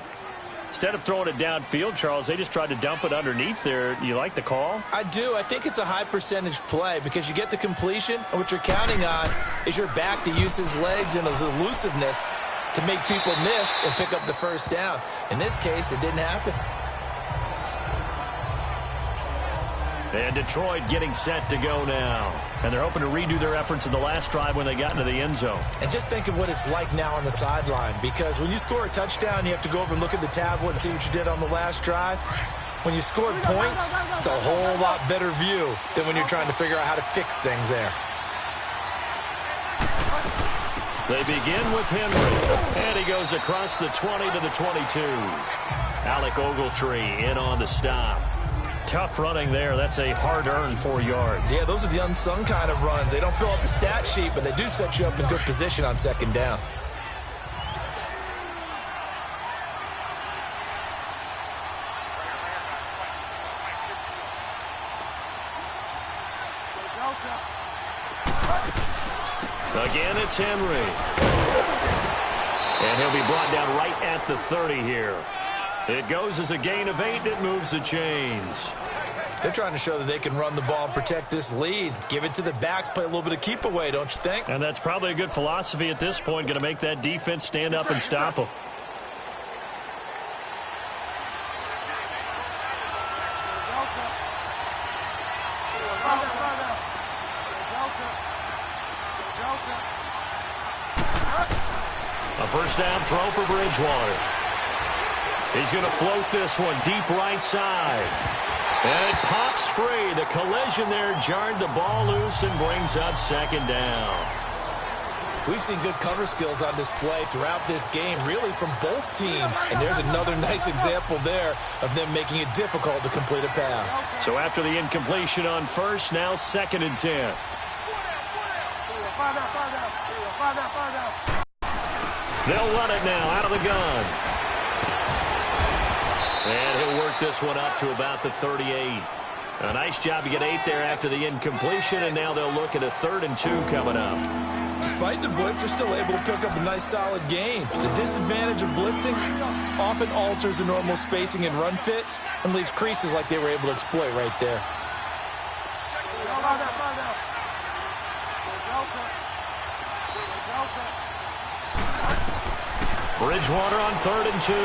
Instead of throwing it downfield, Charles, they just tried to dump it underneath there. You like the call? I do. I think it's a high percentage play because you get the completion, and what you're counting on is your back to use his legs and his elusiveness to make people miss and pick up the first down. In this case, it didn't happen. And Detroit getting set to go now. And they're hoping to redo their efforts in the last drive when they got into the end zone. And just think of what it's like now on the sideline, because when you score a touchdown, you have to go over and look at the tablet and see what you did on the last drive. When you scored points, it's a whole lot better view than when you're trying to figure out how to fix things there. They begin with Henry, and he goes across the 20 to the 22. Alec Ogletree in on the stop. Tough running there. That's a hard-earned 4 yards. Yeah, those are the unsung kind of runs. They don't fill up the stat sheet, but they do set you up in good position on second down. Again, it's Henry. And he'll be brought down right at the 30 here. It goes as a gain of 8, and it moves the chains. They're trying to show that they can run the ball and protect this lead. Give it to the backs, play a little bit of keep away, don't you think? And that's probably a good philosophy at this point, going to make that defense stand up and stop them. A first down throw for Bridgewater. He's going to float this one deep right side. And it pops free. The collision there jarred the ball loose and brings up second down. We've seen good cover skills on display throughout this game, really from both teams. And there's another nice example there of them making it difficult to complete a pass. So after the incompletion on first, now 2nd and 10. They'll run it now out of the gun. And he'll work this one up to about the 38. A nice job to get 8 there after the incompletion, and now they'll look at a 3rd and 2 coming up. Despite the blitz, they're still able to pick up a nice solid gain. The disadvantage of blitzing often alters the normal spacing and run fits and leaves creases like they were able to exploit right there. Bridgewater on 3rd and 2.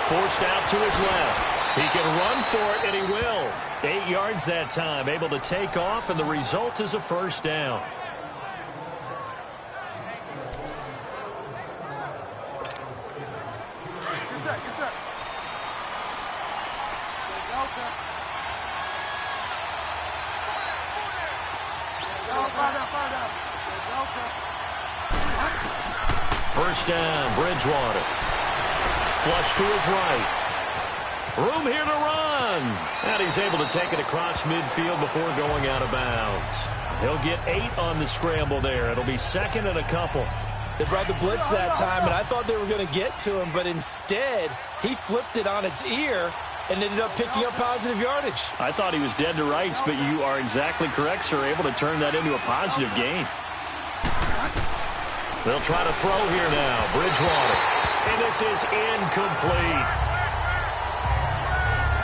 Forced out to his left. He can run for it, and he will. 8 yards that time, able to take off, and the result is a first down. First down, Bridgewater. Flush to his right. Room here to run. And he's able to take it across midfield before going out of bounds. He'll get 8 on the scramble there. It'll be 2nd and a couple. They brought the blitz that time, and I thought they were going to get to him, but instead, he flipped it on its ear and ended up picking up positive yardage. I thought he was dead to rights, but you are exactly correct, sir. Able to turn that into a positive gain. They'll try to throw here now. Bridgewater. And this is incomplete.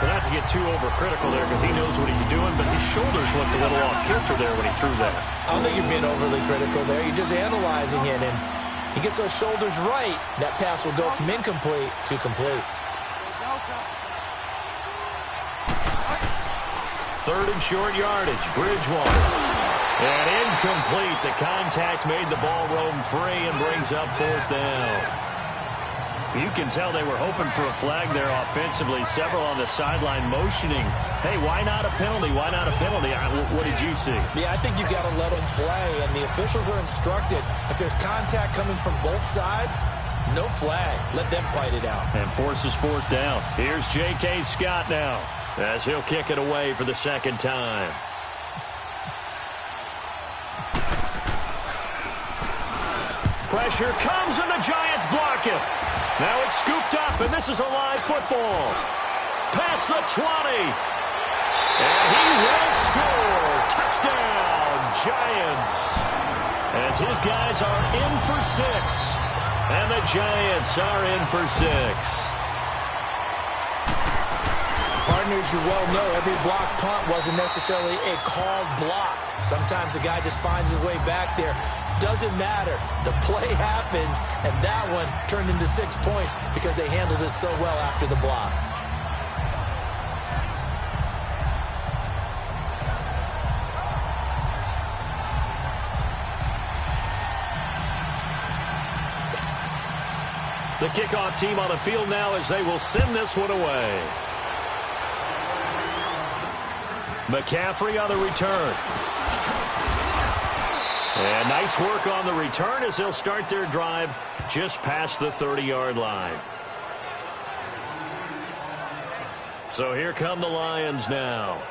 Well, not to get too overcritical there because he knows what he's doing, but his shoulders looked a little off kilter there when he threw that. I don't think you're being overly critical there. You're just analyzing it, and he gets those shoulders right. That pass will go from incomplete to complete. 3rd and short yardage. Bridgewater. And incomplete. The contact made the ball roam free and brings up 4th down. You can tell they were hoping for a flag there offensively. Several on the sideline motioning. Hey, why not a penalty? Why not a penalty? What did you see? Yeah, I think you've got to let them play, and the officials are instructed. If there's contact coming from both sides, no flag. Let them fight it out. And forces 4th down. Here's J.K. Scott now as he'll kick it away for the 2nd time. Pressure comes, and the Giants block it. Now it's scooped up, and this is a live football. Past the 20. And he will score. Touchdown, Giants. As his guys are in for 6. And the Giants are in for 6. Partners, you well know every block punt wasn't necessarily a called block. Sometimes the guy just finds his way back there. Doesn't matter. The play happens, and that one turned into 6 points because they handled it so well after the block. The kickoff team on the field now as they will send this one away. McCaffrey on the return. And nice work on the return as they'll start their drive just past the 30-yard line. So here come the Lions now.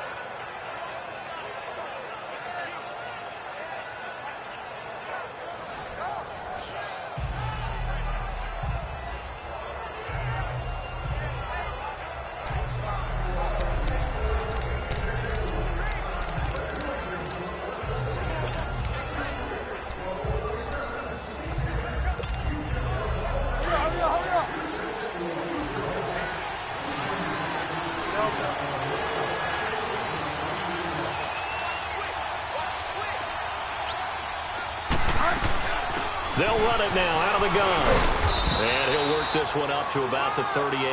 They'll run it now out of the gun. And he'll work this one up to about the 38.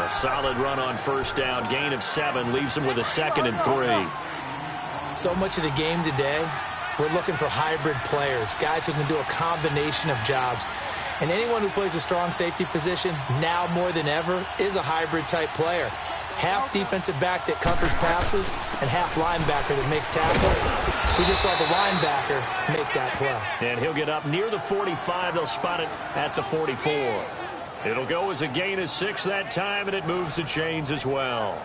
A solid run on first down. Gain of 7 leaves him with a 2nd and 3. So much of the game today, we're looking for hybrid players, guys who can do a combination of jobs. And anyone who plays a strong safety position, now more than ever, is a hybrid type player. Half defensive back that covers passes and half linebacker that makes tackles. We just saw the linebacker make that play. And he'll get up near the 45. They'll spot it at the 44. It'll go as a gain of 6 that time, and it moves the chains as well.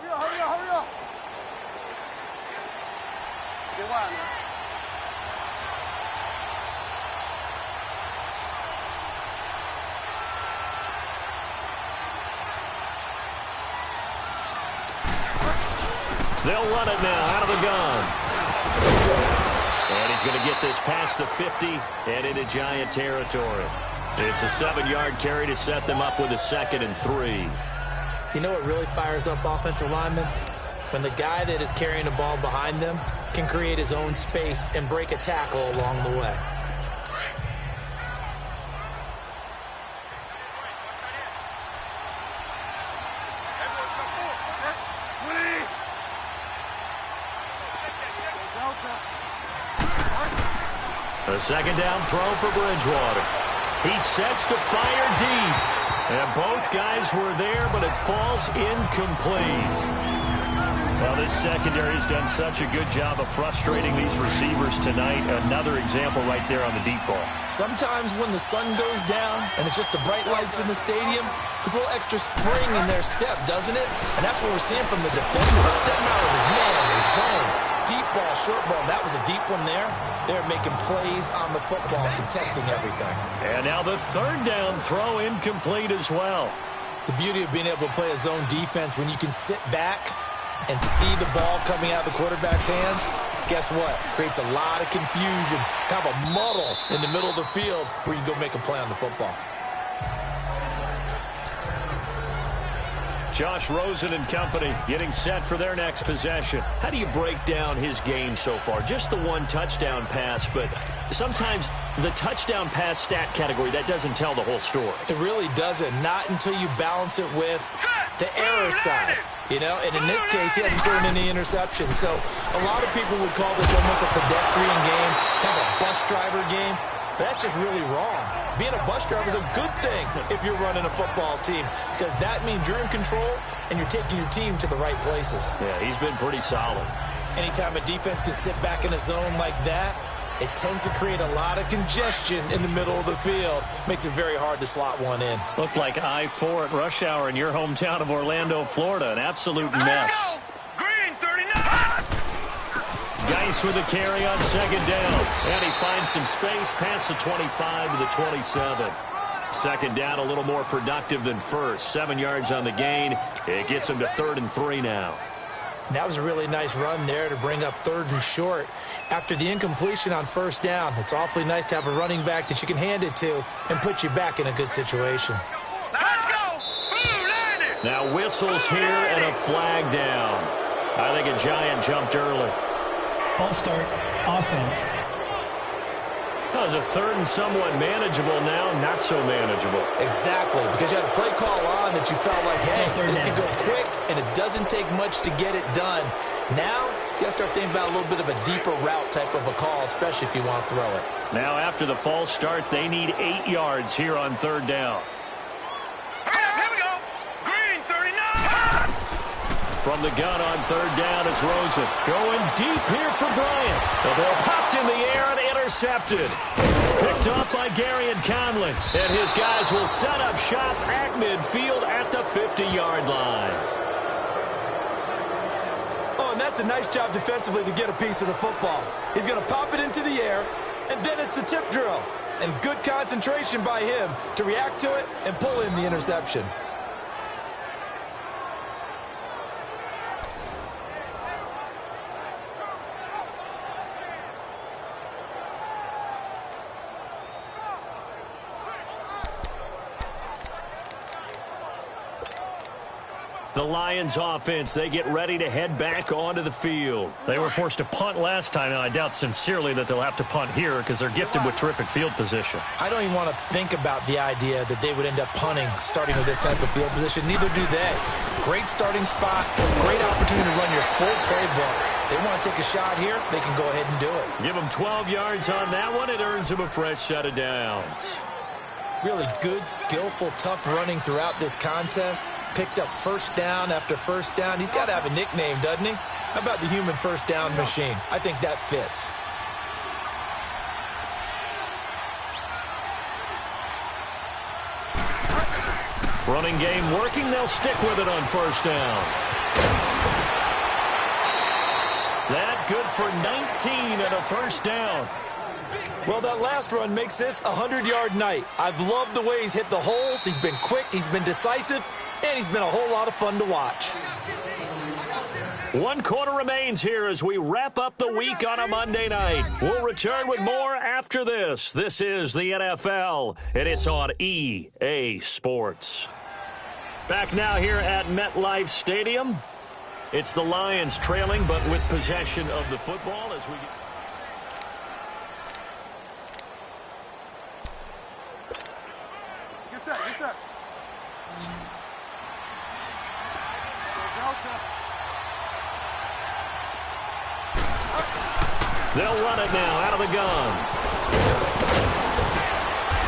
Hurry up. They'll run it now out of the gun. And he's going to get this past the 50 and into Giant territory. It's a 7-yard carry to set them up with a 2nd and 3. You know what really fires up offensive linemen? When the guy that is carrying the ball behind them can create his own space and break a tackle along the way. A 2nd down throw for Bridgewater. He sets to fire deep. And both guys were there, but it falls incomplete. Well, this secondary has done such a good job of frustrating these receivers tonight. Another example right there on the deep ball. Sometimes when the sun goes down and it's just the bright lights in the stadium, there's a little extra spring in their step, doesn't it? And that's what we're seeing from the defenders. Stepping out of his man, his zone. Deep ball, short ball. That was a deep one there. They're making plays on the football, contesting everything. And now the 3rd down throw incomplete as well. The beauty of being able to play a zone defense when you can sit back and see the ball coming out of the quarterback's hands, guess what? Creates a lot of confusion, kind of a muddle in the middle of the field where you can go make a play on the football. Josh Rosen and company getting set for their next possession. How do you break down his game so far? Just the 1 touchdown pass, but sometimes the touchdown pass stat category, that doesn't tell the whole story. It really doesn't. Not until you balance it with the error side. You know, and in this case, he hasn't thrown any interceptions. So a lot of people would call this almost a pedestrian game, kind of a bus driver game. But that's just really wrong. Being a bus driver is a good thing if you're running a football team, because that means you're in control and you're taking your team to the right places. Yeah, he's been pretty solid. Anytime a defense can sit back in a zone like that, it tends to create a lot of congestion in the middle of the field. Makes it very hard to slot one in. Looked like I-4 at rush hour in your hometown of Orlando, Florida. An absolute mess. Green 39. Geis with a carry on 2nd down. And he finds some space past the 25 to the 27. 2nd down a little more productive than first. 7 yards on the gain. It gets him to 3rd and 3 now. And that was a really nice run there to bring up 3rd and short. After the incompletion on 1st down, it's awfully nice to have a running back that you can hand it to and put you back in a good situation. Let's go. Blue landed. Now whistles here and a flag down. I think a Giant jumped early. False start, offense. Well, as a third and somewhat manageable now, not so manageable. Exactly, because you had a play call on that you felt like, hey, this could go quick, and it doesn't take much to get it done. Now, you got to start thinking about a little bit of a deeper route type of a call, especially if you want to throw it. Now, after the false start, they need 8 yards here on third down. Here we go. Green 39. From the gun on third down, it's Rosen. Going deep here for Bryant. The ball popped in the air and intercepted. Picked off by Gary and Conley. And his guys will set up shop at midfield at the 50-yard line. Oh, and that's a nice job defensively to get a piece of the football. He's going to pop it into the air, and then it's the tip drill. And good concentration by him to react to it and pull in the interception. The Lions offense, they get ready to head back onto the field. They were forced to punt last time, and I doubt sincerely that they'll have to punt here because they're gifted with terrific field position. I don't even want to think about the idea that they would end up punting starting with this type of field position. Neither do they. Great starting spot, great opportunity to run your full playbook. They want to take a shot here, they can go ahead and do it. Give them 12 yards on that one. It earns them a fresh set of downs. Really good, skillful, tough running throughout this contest. Picked up first down after first down. He's got to have a nickname, doesn't he? How about the human first down machine? I think that fits. Running game working. They'll stick with it on first down. That good for 19 and a first down. Well, that last run makes this a 100-yard night. I've loved the way he's hit the holes. He's been quick, he's been decisive, and he's been a whole lot of fun to watch. 1 quarter remains here as we wrap up the week on a Monday night. We'll return with more after this. This is the NFL, and it's on EA Sports. Back now here at MetLife Stadium. It's the Lions trailing, but with possession of the football as we... Get set. They'll run it now out of the gun.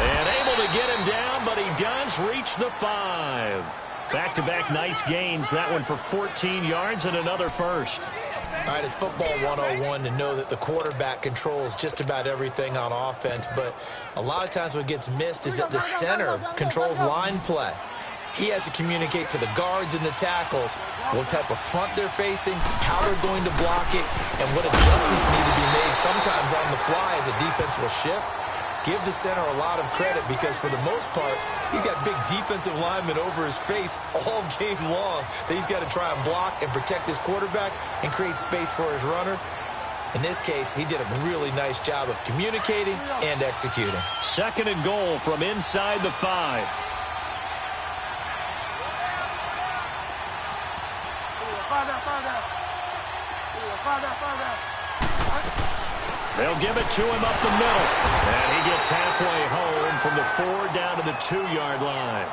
And able to get him down, but he does reach the 5. Back-to-back nice gains. That one for 14 yards and another first. All right, it's football 101 to know that the quarterback controls just about everything on offense, but a lot of times what gets missed is that the center controls line play. He has to communicate to the guards and the tackles what type of front they're facing, how they're going to block it, and what adjustments need to be made sometimes on the fly as a defense will shift. Give the center a lot of credit because for the most part, he's got big defensive linemen over his face all game long that he's got to try and block and protect his quarterback and create space for his runner. In this case, he did a really nice job of communicating and executing. 2nd and goal from inside the 5. They'll give it to him up the middle. And he gets halfway home from the 4 down to the 2-yard line.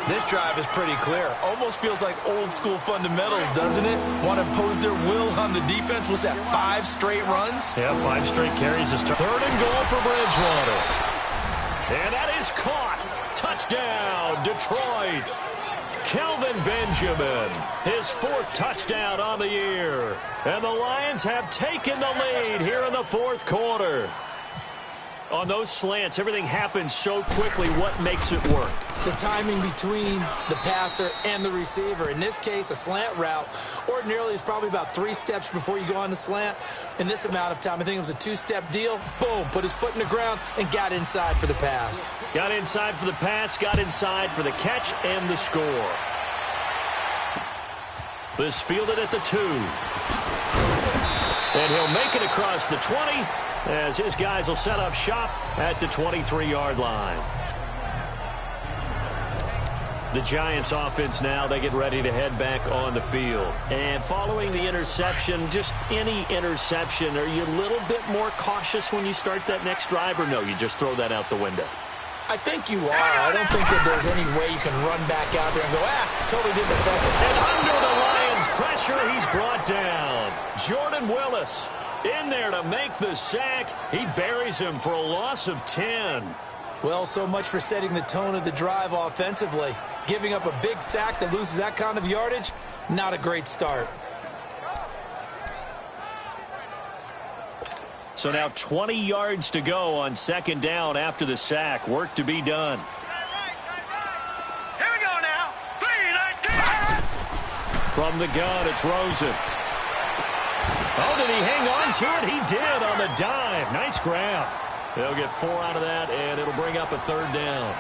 This drive is pretty clear. Almost feels like old school fundamentals, doesn't it? Want to impose their will on the defense. Was that 5 straight runs? Yeah, 5 straight carries. 3rd and goal for Bridgewater. And that is caught. Touchdown, Detroit. Kelvin Benjamin, his 4th touchdown on the year. And the Lions have taken the lead here in the 4th quarter. On those slants, everything happens so quickly. What makes it work? The timing between the passer and the receiver. In this case, a slant route ordinarily is probably about 3 steps before you go on the slant. In this amount of time, I think it was a 2-step deal. Boom, put his foot in the ground and got inside for the pass. Got inside for the pass, got inside for the catch and the score. This fielded at the 2. And he'll make it across the 20 as his guys will set up shop at the 23-yard line. The Giants offense now, they get ready to head back on the field. And following the interception, just any interception, are you a little bit more cautious when you start that next drive, or no, you just throw that out the window? I think you are. I don't think that there's any way you can run back out there and go, totally didn't affect it. And under the Lions' pressure, he's brought down. Jordan Willis in there to make the sack. He buries him for a loss of 10. Well, so much for setting the tone of the drive offensively. Giving up a big sack that loses that kind of yardage, not a great start. So now 20 yards to go on second down after the sack. Work to be done. Here we go now. 3-19. From the gun, it's Rosen. Oh, did he hang on to it? He did on the dive. Nice grab. They'll get 4 out of that, and it'll bring up a third down.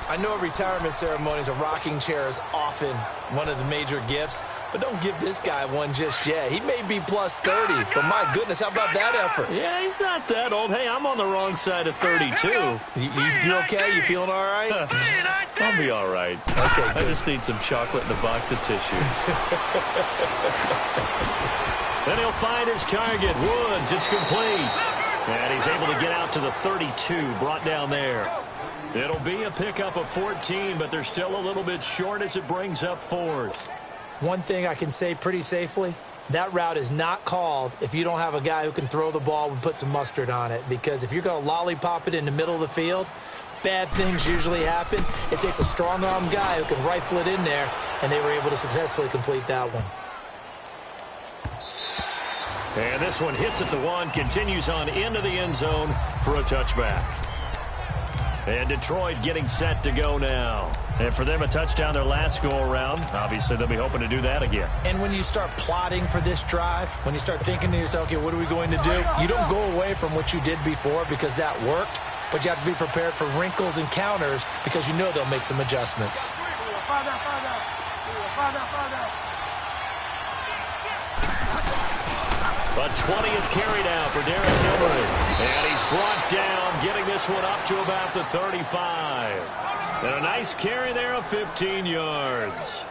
I know at retirement ceremonies, a rocking chair is often one of the major gifts, but don't give this guy one just yet. He may be plus 30, but my goodness, how about that effort? Yeah, he's not that old. Hey, I'm on the wrong side of 32. You okay? You feeling all right? I'll be all right. Okay, I just need some chocolate and a box of tissues. Then he'll find his target. Woods, it's complete. And he's able to get out to the 32, brought down there. It'll be a pickup of 14, but they're still a little bit short as it brings up 4th. One thing I can say pretty safely, that route is not called if you don't have a guy who can throw the ball and put some mustard on it. Because if you're going to lollipop it in the middle of the field, bad things usually happen. It takes a strong-arm guy who can rifle it in there, and they were able to successfully complete that one. And this one hits at the 1, continues on into the end zone for a touchback. And Detroit getting set to go now. And for them, a touchdown their last go-around. Obviously, they'll be hoping to do that again. And when you start plotting for this drive, when you start thinking to yourself, okay, what are we going to do? You don't go away from what you did before because that worked, but you have to be prepared for wrinkles and counters because you know they'll make some adjustments. A 20th carry now for Derrick Henry. And he's brought down, getting this one up to about the 35. And a nice carry there of 15 yards.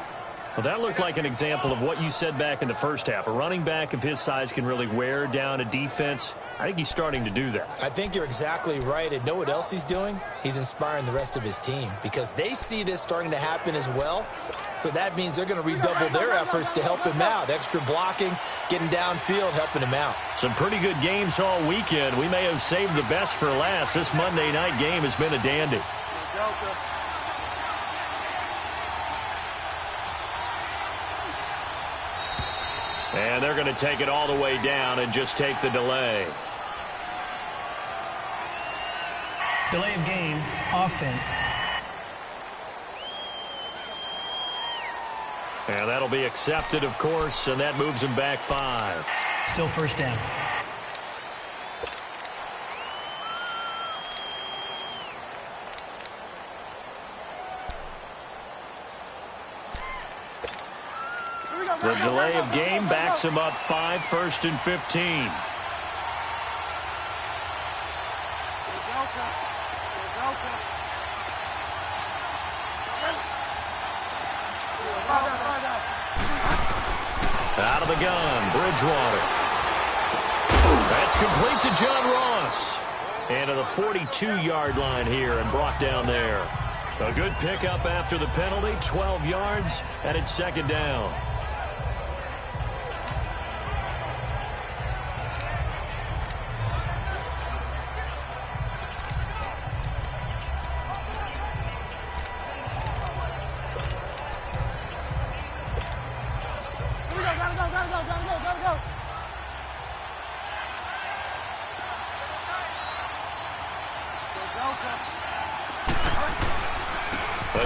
Well, that looked like an example of what you said back in the first half. A running back of his size can really wear down a defense. I think he's starting to do that. I think you're exactly right. And know what else he's doing? He's inspiring the rest of his team because they see this starting to happen as well. So that means they're going to redouble their efforts to help him out. Extra blocking, getting downfield, helping him out. Some pretty good games all weekend. We may have saved the best for last. This Monday night game has been a dandy. And they're going to take it all the way down and just take the delay. Delay of game, offense. And that'll be accepted, of course, and that moves him back 5. Still first down. The delay of game backs him up 5, 1st and 15. Out of the gun, Bridgewater. That's complete to John Ross. And to the 42-yard line here and brought down there. A good pickup after the penalty, 12 yards, and it's second down.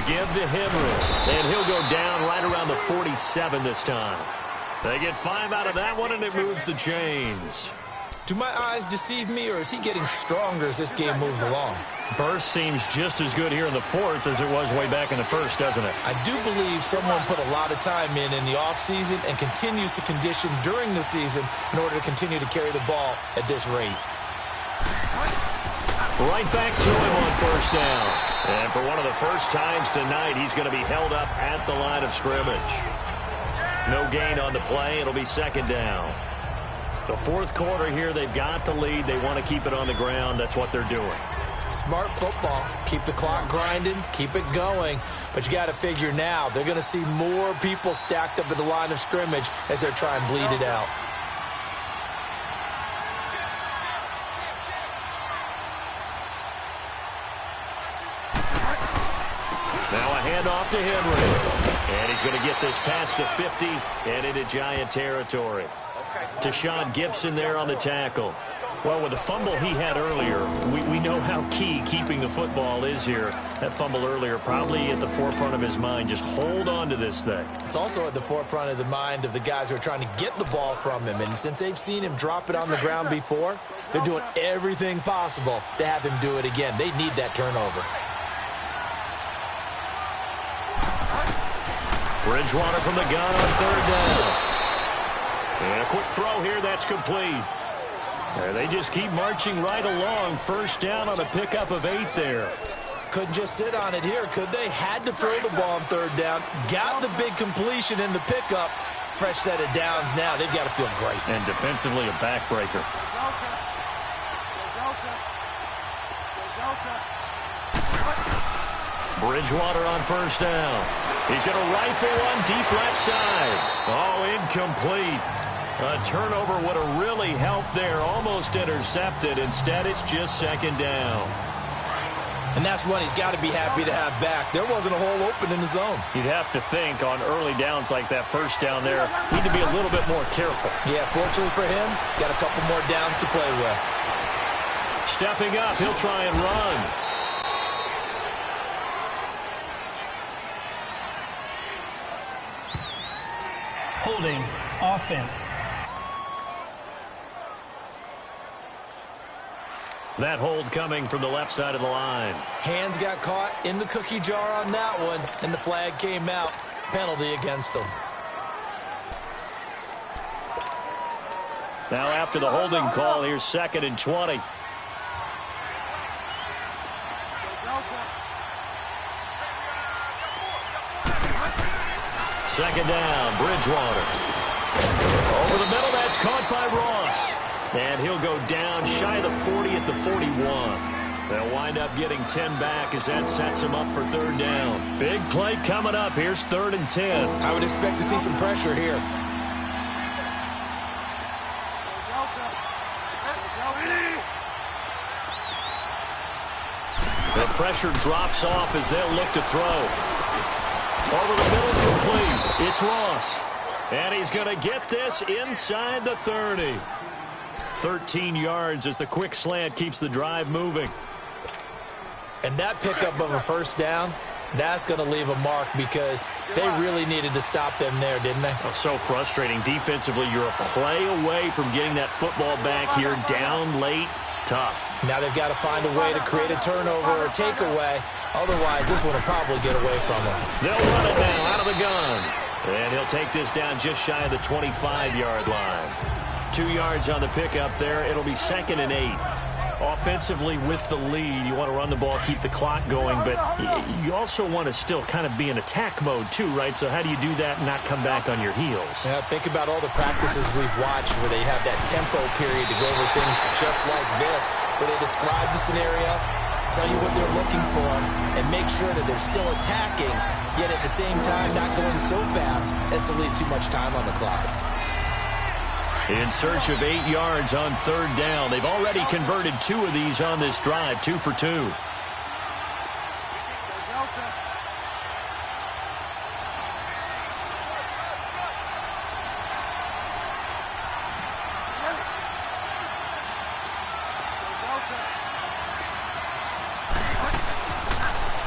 Give to Henry, and he'll go down right around the 47 this time. They get 5 out of that one, and it moves the chains. Do my eyes deceive me, or is he getting stronger as this game moves along? Burst seems just as good here in the 4th as it was way back in the 1st, doesn't it? I do believe someone put a lot of time in the offseason and continues to condition during the season in order to continue to carry the ball at this rate. Right back to him on first down. And for one of the first times tonight, he's going to be held up at the line of scrimmage. No gain on the play. It'll be second down. The fourth quarter here, they've got the lead. They want to keep it on the ground. That's what they're doing. Smart football. Keep the clock grinding. Keep it going. But you got to figure now, they're going to see more people stacked up at the line of scrimmage as they're trying to bleed it out. Now a handoff to Henry. And he's going to get this past the 50 and into Giant territory. Deshaun Gibson there on the tackle. Well, with the fumble he had earlier, we know how key keeping the football is here. That fumble earlier probably at the forefront of his mind. Just hold on to this thing. It's also at the forefront of the mind of the guys who are trying to get the ball from him. And since they've seen him drop it on the ground before, they're doing everything possible to have him do it again. They need that turnover. Bridgewater from the gun on third down. And a quick throw here, that's complete. They just keep marching right along. First down on a pickup of 8 there. Couldn't just sit on it here, could they? Had to throw the ball on third down. Got the big completion in the pickup. Fresh set of downs now. They've got to feel great. And defensively a backbreaker. Bridgewater on first down. He's going to rifle one deep left side. Oh, incomplete. A turnover would have really helped there. Almost intercepted. Instead, it's just second down. And that's one he's got to be happy to have back. There wasn't a hole open in the zone. You'd have to think on early downs like that first down there, need to be a little bit more careful. Yeah, fortunately for him, got a couple more downs to play with. Stepping up, he'll try and run. Holding offense. That hold coming from the left side of the line. Hands got caught in the cookie jar on that one, and the flag came out. Penalty against them. Now after the holding call, here's 2nd and 20. Second down, Bridgewater. Over the middle, that's caught by Ross. And he'll go down shy of the 40 at the 41. They'll wind up getting 10 back as that sets him up for third down. Big play coming up. Here's 3rd and 10. I would expect to see some pressure here. The pressure drops off as they'll look to throw. Over the middle, complete. It's Ross. And he's going to get this inside the 30. 13 yards as the quick slant keeps the drive moving. And that pickup of a first down, that's going to leave a mark because they really needed to stop them there, didn't they? Oh, so frustrating. Defensively, you're a play away from getting that football back here down late. Tough. Now they've got to find a way to create a turnover or a takeaway. Otherwise, this one will probably get away from them. They'll run it now out of the gun. And he'll take this down just shy of the 25-yard line. 2 yards on the pickup there. It'll be 2nd and 8. Offensively with the lead, you want to run the ball, keep the clock going, but you also want to still kind of be in attack mode too, right? So how do you do that and not come back on your heels? Yeah, think about all the practices we've watched where they have that tempo period to go over things just like this, where they describe the scenario, tell you what they're looking for, and make sure that they're still attacking, yet at the same time not going so fast as to leave too much time on the clock. In search of 8 yards on third down. They've already converted 2 of these on this drive, 2 for 2.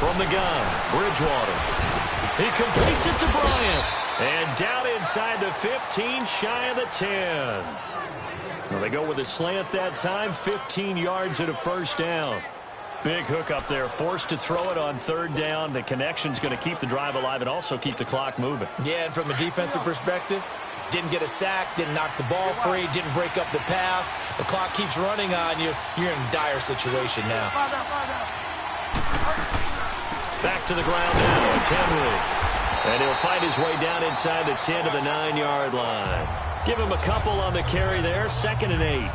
From the gun, Bridgewater. He completes it to Bryant. And down inside the 15, shy of the 10. Well, they go with a slant that time, 15 yards at a first down. Big hook up there, forced to throw it on third down. The connection's going to keep the drive alive and also keep the clock moving. Yeah, and from a defensive perspective, Didn't get a sack, didn't knock the ball free, didn't break up the pass. The clock keeps running on you. You're in a dire situation now. Back to the ground now. It's Henry. And he'll fight his way down inside the 10 to the 9-yard line. Give him a couple on the carry there. 2nd and 8.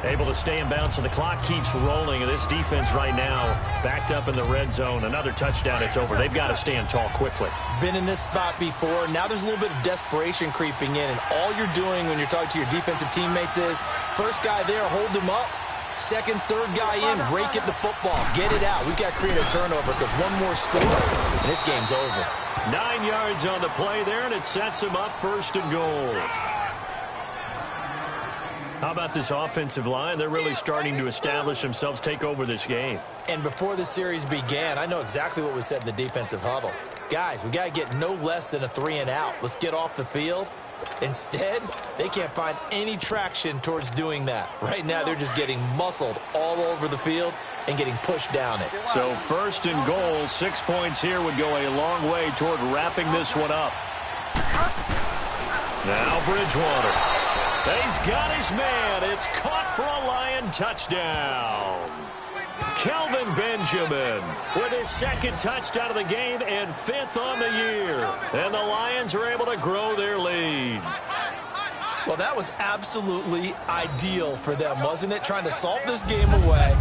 Able to stay in bounds, so the clock keeps rolling. And this defense right now backed up in the red zone. Another touchdown, it's over. They've got to stand tall quickly. Been in this spot before. Now there's a little bit of desperation creeping in. And all you're doing when you're talking to your defensive teammates is, first guy there, hold him up. Second, third guy in, rake at the football. Get it out. We've got to create a turnover because one more score, and this game's over. 9 yards on the play there, and it sets him up 1st and goal. How about this offensive line? They're really starting to establish themselves, take over this game. And before the series began, I know exactly what was said in the defensive huddle. Guys, we got to get no less than a 3-and-out. Let's get off the field. Instead, they can't find any traction towards doing that. Right now, they're just getting muscled all over the field and getting pushed down it. So 1st and goal, 6 points here would go a long way toward wrapping this one up. Now Bridgewater. He's got his man. It's caught for a Lion touchdown. Kelvin Benjamin with his 2nd touchdown of the game and 5th on the year. And the Lions are able to grow their lead. Well, that was absolutely ideal for them, wasn't it? Trying to salt this game away.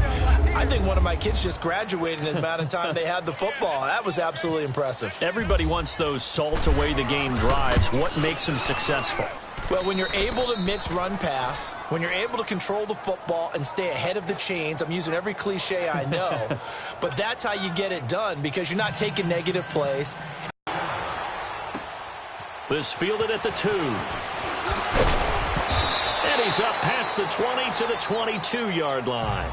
I think one of my kids just graduated in the amount of time they had the football. That was absolutely impressive. Everybody wants those salt away the game drives. What makes them successful? Well, when you're able to mix run-pass, when you're able to control the football and stay ahead of the chains, I'm using every cliche I know, but that's how you get it done because you're not taking negative plays. This fielded at the 2. And he's up past the 20 to the 22-yard line.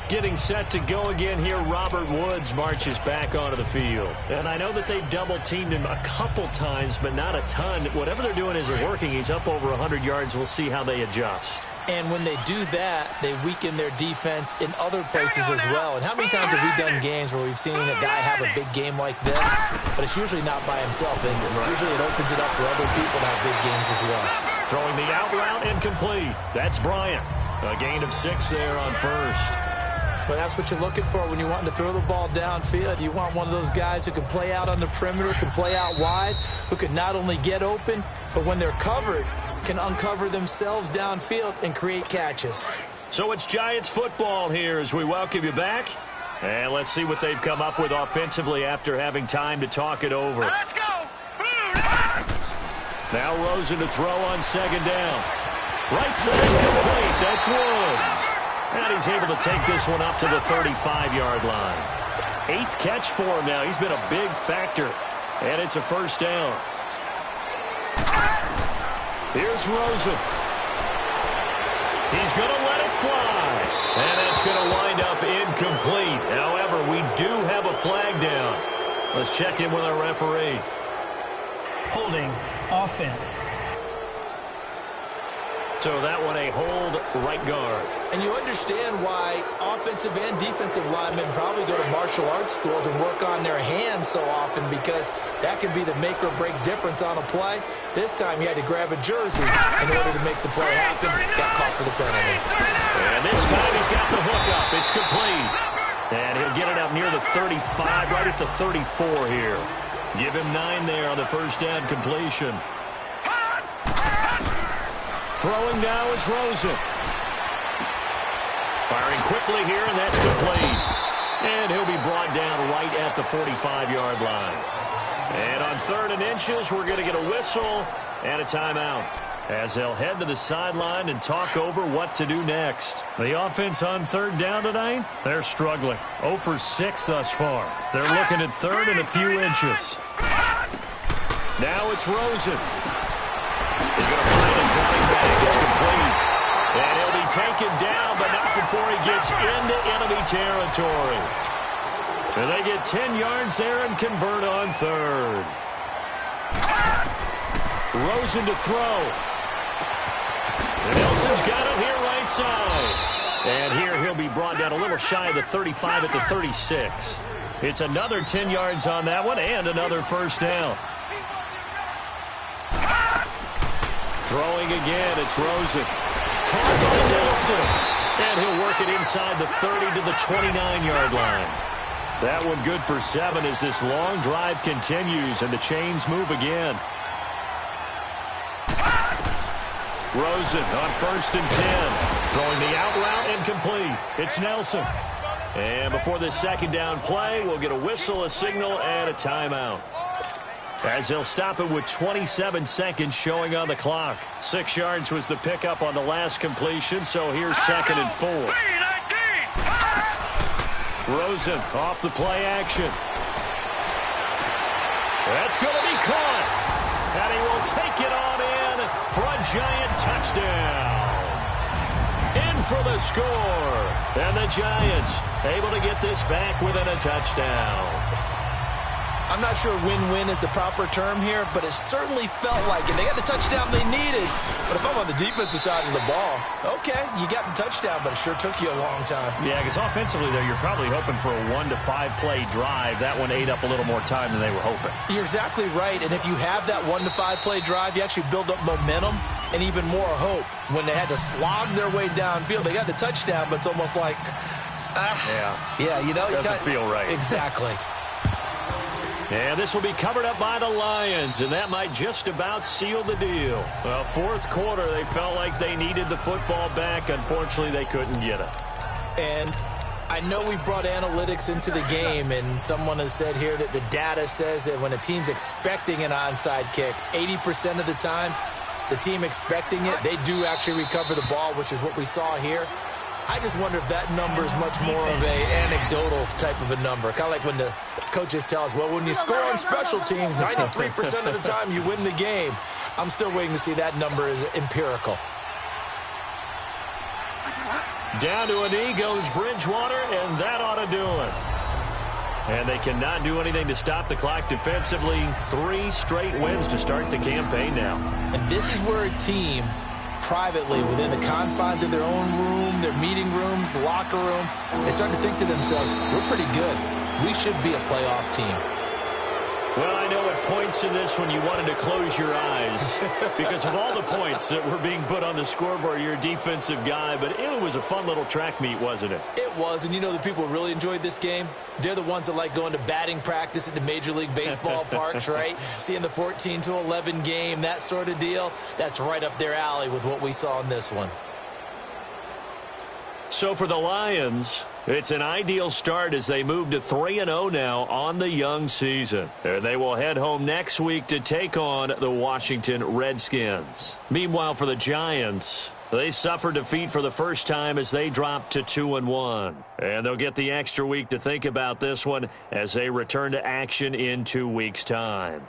Getting set to go again here, Robert Woods marches back onto the field. And I know that they've double-teamed him a couple times, but not a ton. Whatever they're doing isn't working. He's up over 100 yards. We'll see how they adjust. And when they do that, they weaken their defense in other places as well. And how many times have we done games where we've seen a guy have a big game like this, but it's usually not by himself, is it? Right. Usually it opens it up for other people to have big games as well. Throwing the out route incomplete. That's Bryant. A gain of 6 there on 1st. But that's what you're looking for when you're wanting to throw the ball downfield. You want one of those guys who can play out on the perimeter, can play out wide, who can not only get open, but when they're covered, can uncover themselves downfield and create catches. So it's Giants football here as we welcome you back. And let's see what they've come up with offensively after having time to talk it over. Let's go! Now Rosen to throw on 2nd down. Right side complete. That's Woods. And he's able to take this one up to the 35-yard line. 8th catch for him now. He's been a big factor. And it's a 1st down. Here's Rosen. He's going to let it fly. And that's going to wind up incomplete. However, we do have a flag down. Let's check in with our referee. Holding offense. So that one a hold right guard. And you understand why offensive and defensive linemen probably go to martial arts schools and work on their hands so often, because that can be the make or break difference on a play. This time he had to grab a jersey in order to make the play happen. Got caught for the penalty. And this time he's got the hook up. It's complete. And he'll get it up near the 35, right at the 34 here. Give him 9 there on the 1st down completion. Throwing now is Rosen. Firing quickly here, and that's complete. And he'll be brought down right at the 45-yard line. And on 3rd and inches, we're going to get a whistle and a timeout, as they'll head to the sideline and talk over what to do next. The offense on 3rd down tonight, they're struggling. 0 for 6 thus far. They're looking at 3rd and a few inches. Now it's Rosen. He's going to find his running back. It's complete. And he'll be taken down, but not before he gets into enemy territory. And they get 10 yards there and convert on 3rd. Rosen to throw. And Nelson's got him here right side. And here he'll be brought down a little shy of the 35 at the 36. It's another 10 yards on that one and another first down. Throwing again, it's Rosen. Caught by Nelson. And he'll work it inside the 30 to the 29-yard line. That one good for 7 as this long drive continues and the chains move again. Rosen on 1st and 10. Throwing the out route incomplete. It's Nelson. And before this second down play, we'll get a whistle, a signal, and a timeout. As he'll stop it with 27 seconds showing on the clock. 6 yards was the pickup on the last completion, so here's 2nd and 4. Rosen off the play action. That's going to be caught. And he will take it on in for a Giant touchdown. In for the score. And the Giants able to get this back within a touchdown. I'm not sure win-win is the proper term here, but it certainly felt like it. They got the touchdown they needed. But if I'm on the defensive side of the ball, okay, you got the touchdown, but it sure took you a long time. Yeah, because offensively, though, you're probably hoping for a 1 to 5 play drive. That one ate up a little more time than they were hoping. You're exactly right. And if you have that 1 to 5 play drive, you actually build up momentum and even more hope. When they had to slog their way downfield, they got the touchdown, but it's almost like, yeah, you know, doesn't feel right. Exactly. And this will be covered up by the Lions, and that might just about seal the deal. Well, 4th quarter, they felt like they needed the football back. Unfortunately, they couldn't get it. And I know we brought analytics into the game, and someone has said here that the data says that when a team's expecting an onside kick, 80% of the time, the team expecting it, they do actually recover the ball, which is what we saw here. I just wonder if that number is much more of a anecdotal type of a number. Kind of like when the coaches tell us, well, when you score on special teams, 93% of the time you win the game. I'm still waiting to see that number is empirical. Down to a knee goes Bridgewater, and that ought to do it. And they cannot do anything to stop the clock defensively. 3 straight wins to start the campaign now. And this is where a team privately, within the confines of their own room, their meeting rooms, the locker room, they start to think to themselves, we're pretty good. We should be a playoff team. Well, I know at points in this when you wanted to close your eyes because of all the points that were being put on the scoreboard. You're a defensive guy, but it was a fun little track meet, wasn't it? It was, and you know the people who really enjoyed this game? They're the ones that like going to batting practice at the Major League Baseball parks, right? Seeing the 14-11 game, that sort of deal. That's right up their alley with what we saw in this one. So for the Lions, it's an ideal start as they move to 3-0 now on the young season. And they will head home next week to take on the Washington Redskins. Meanwhile, for the Giants, they suffered defeat for the first time as they dropped to 2-1. And they'll get the extra week to think about this one as they return to action in 2 weeks' time.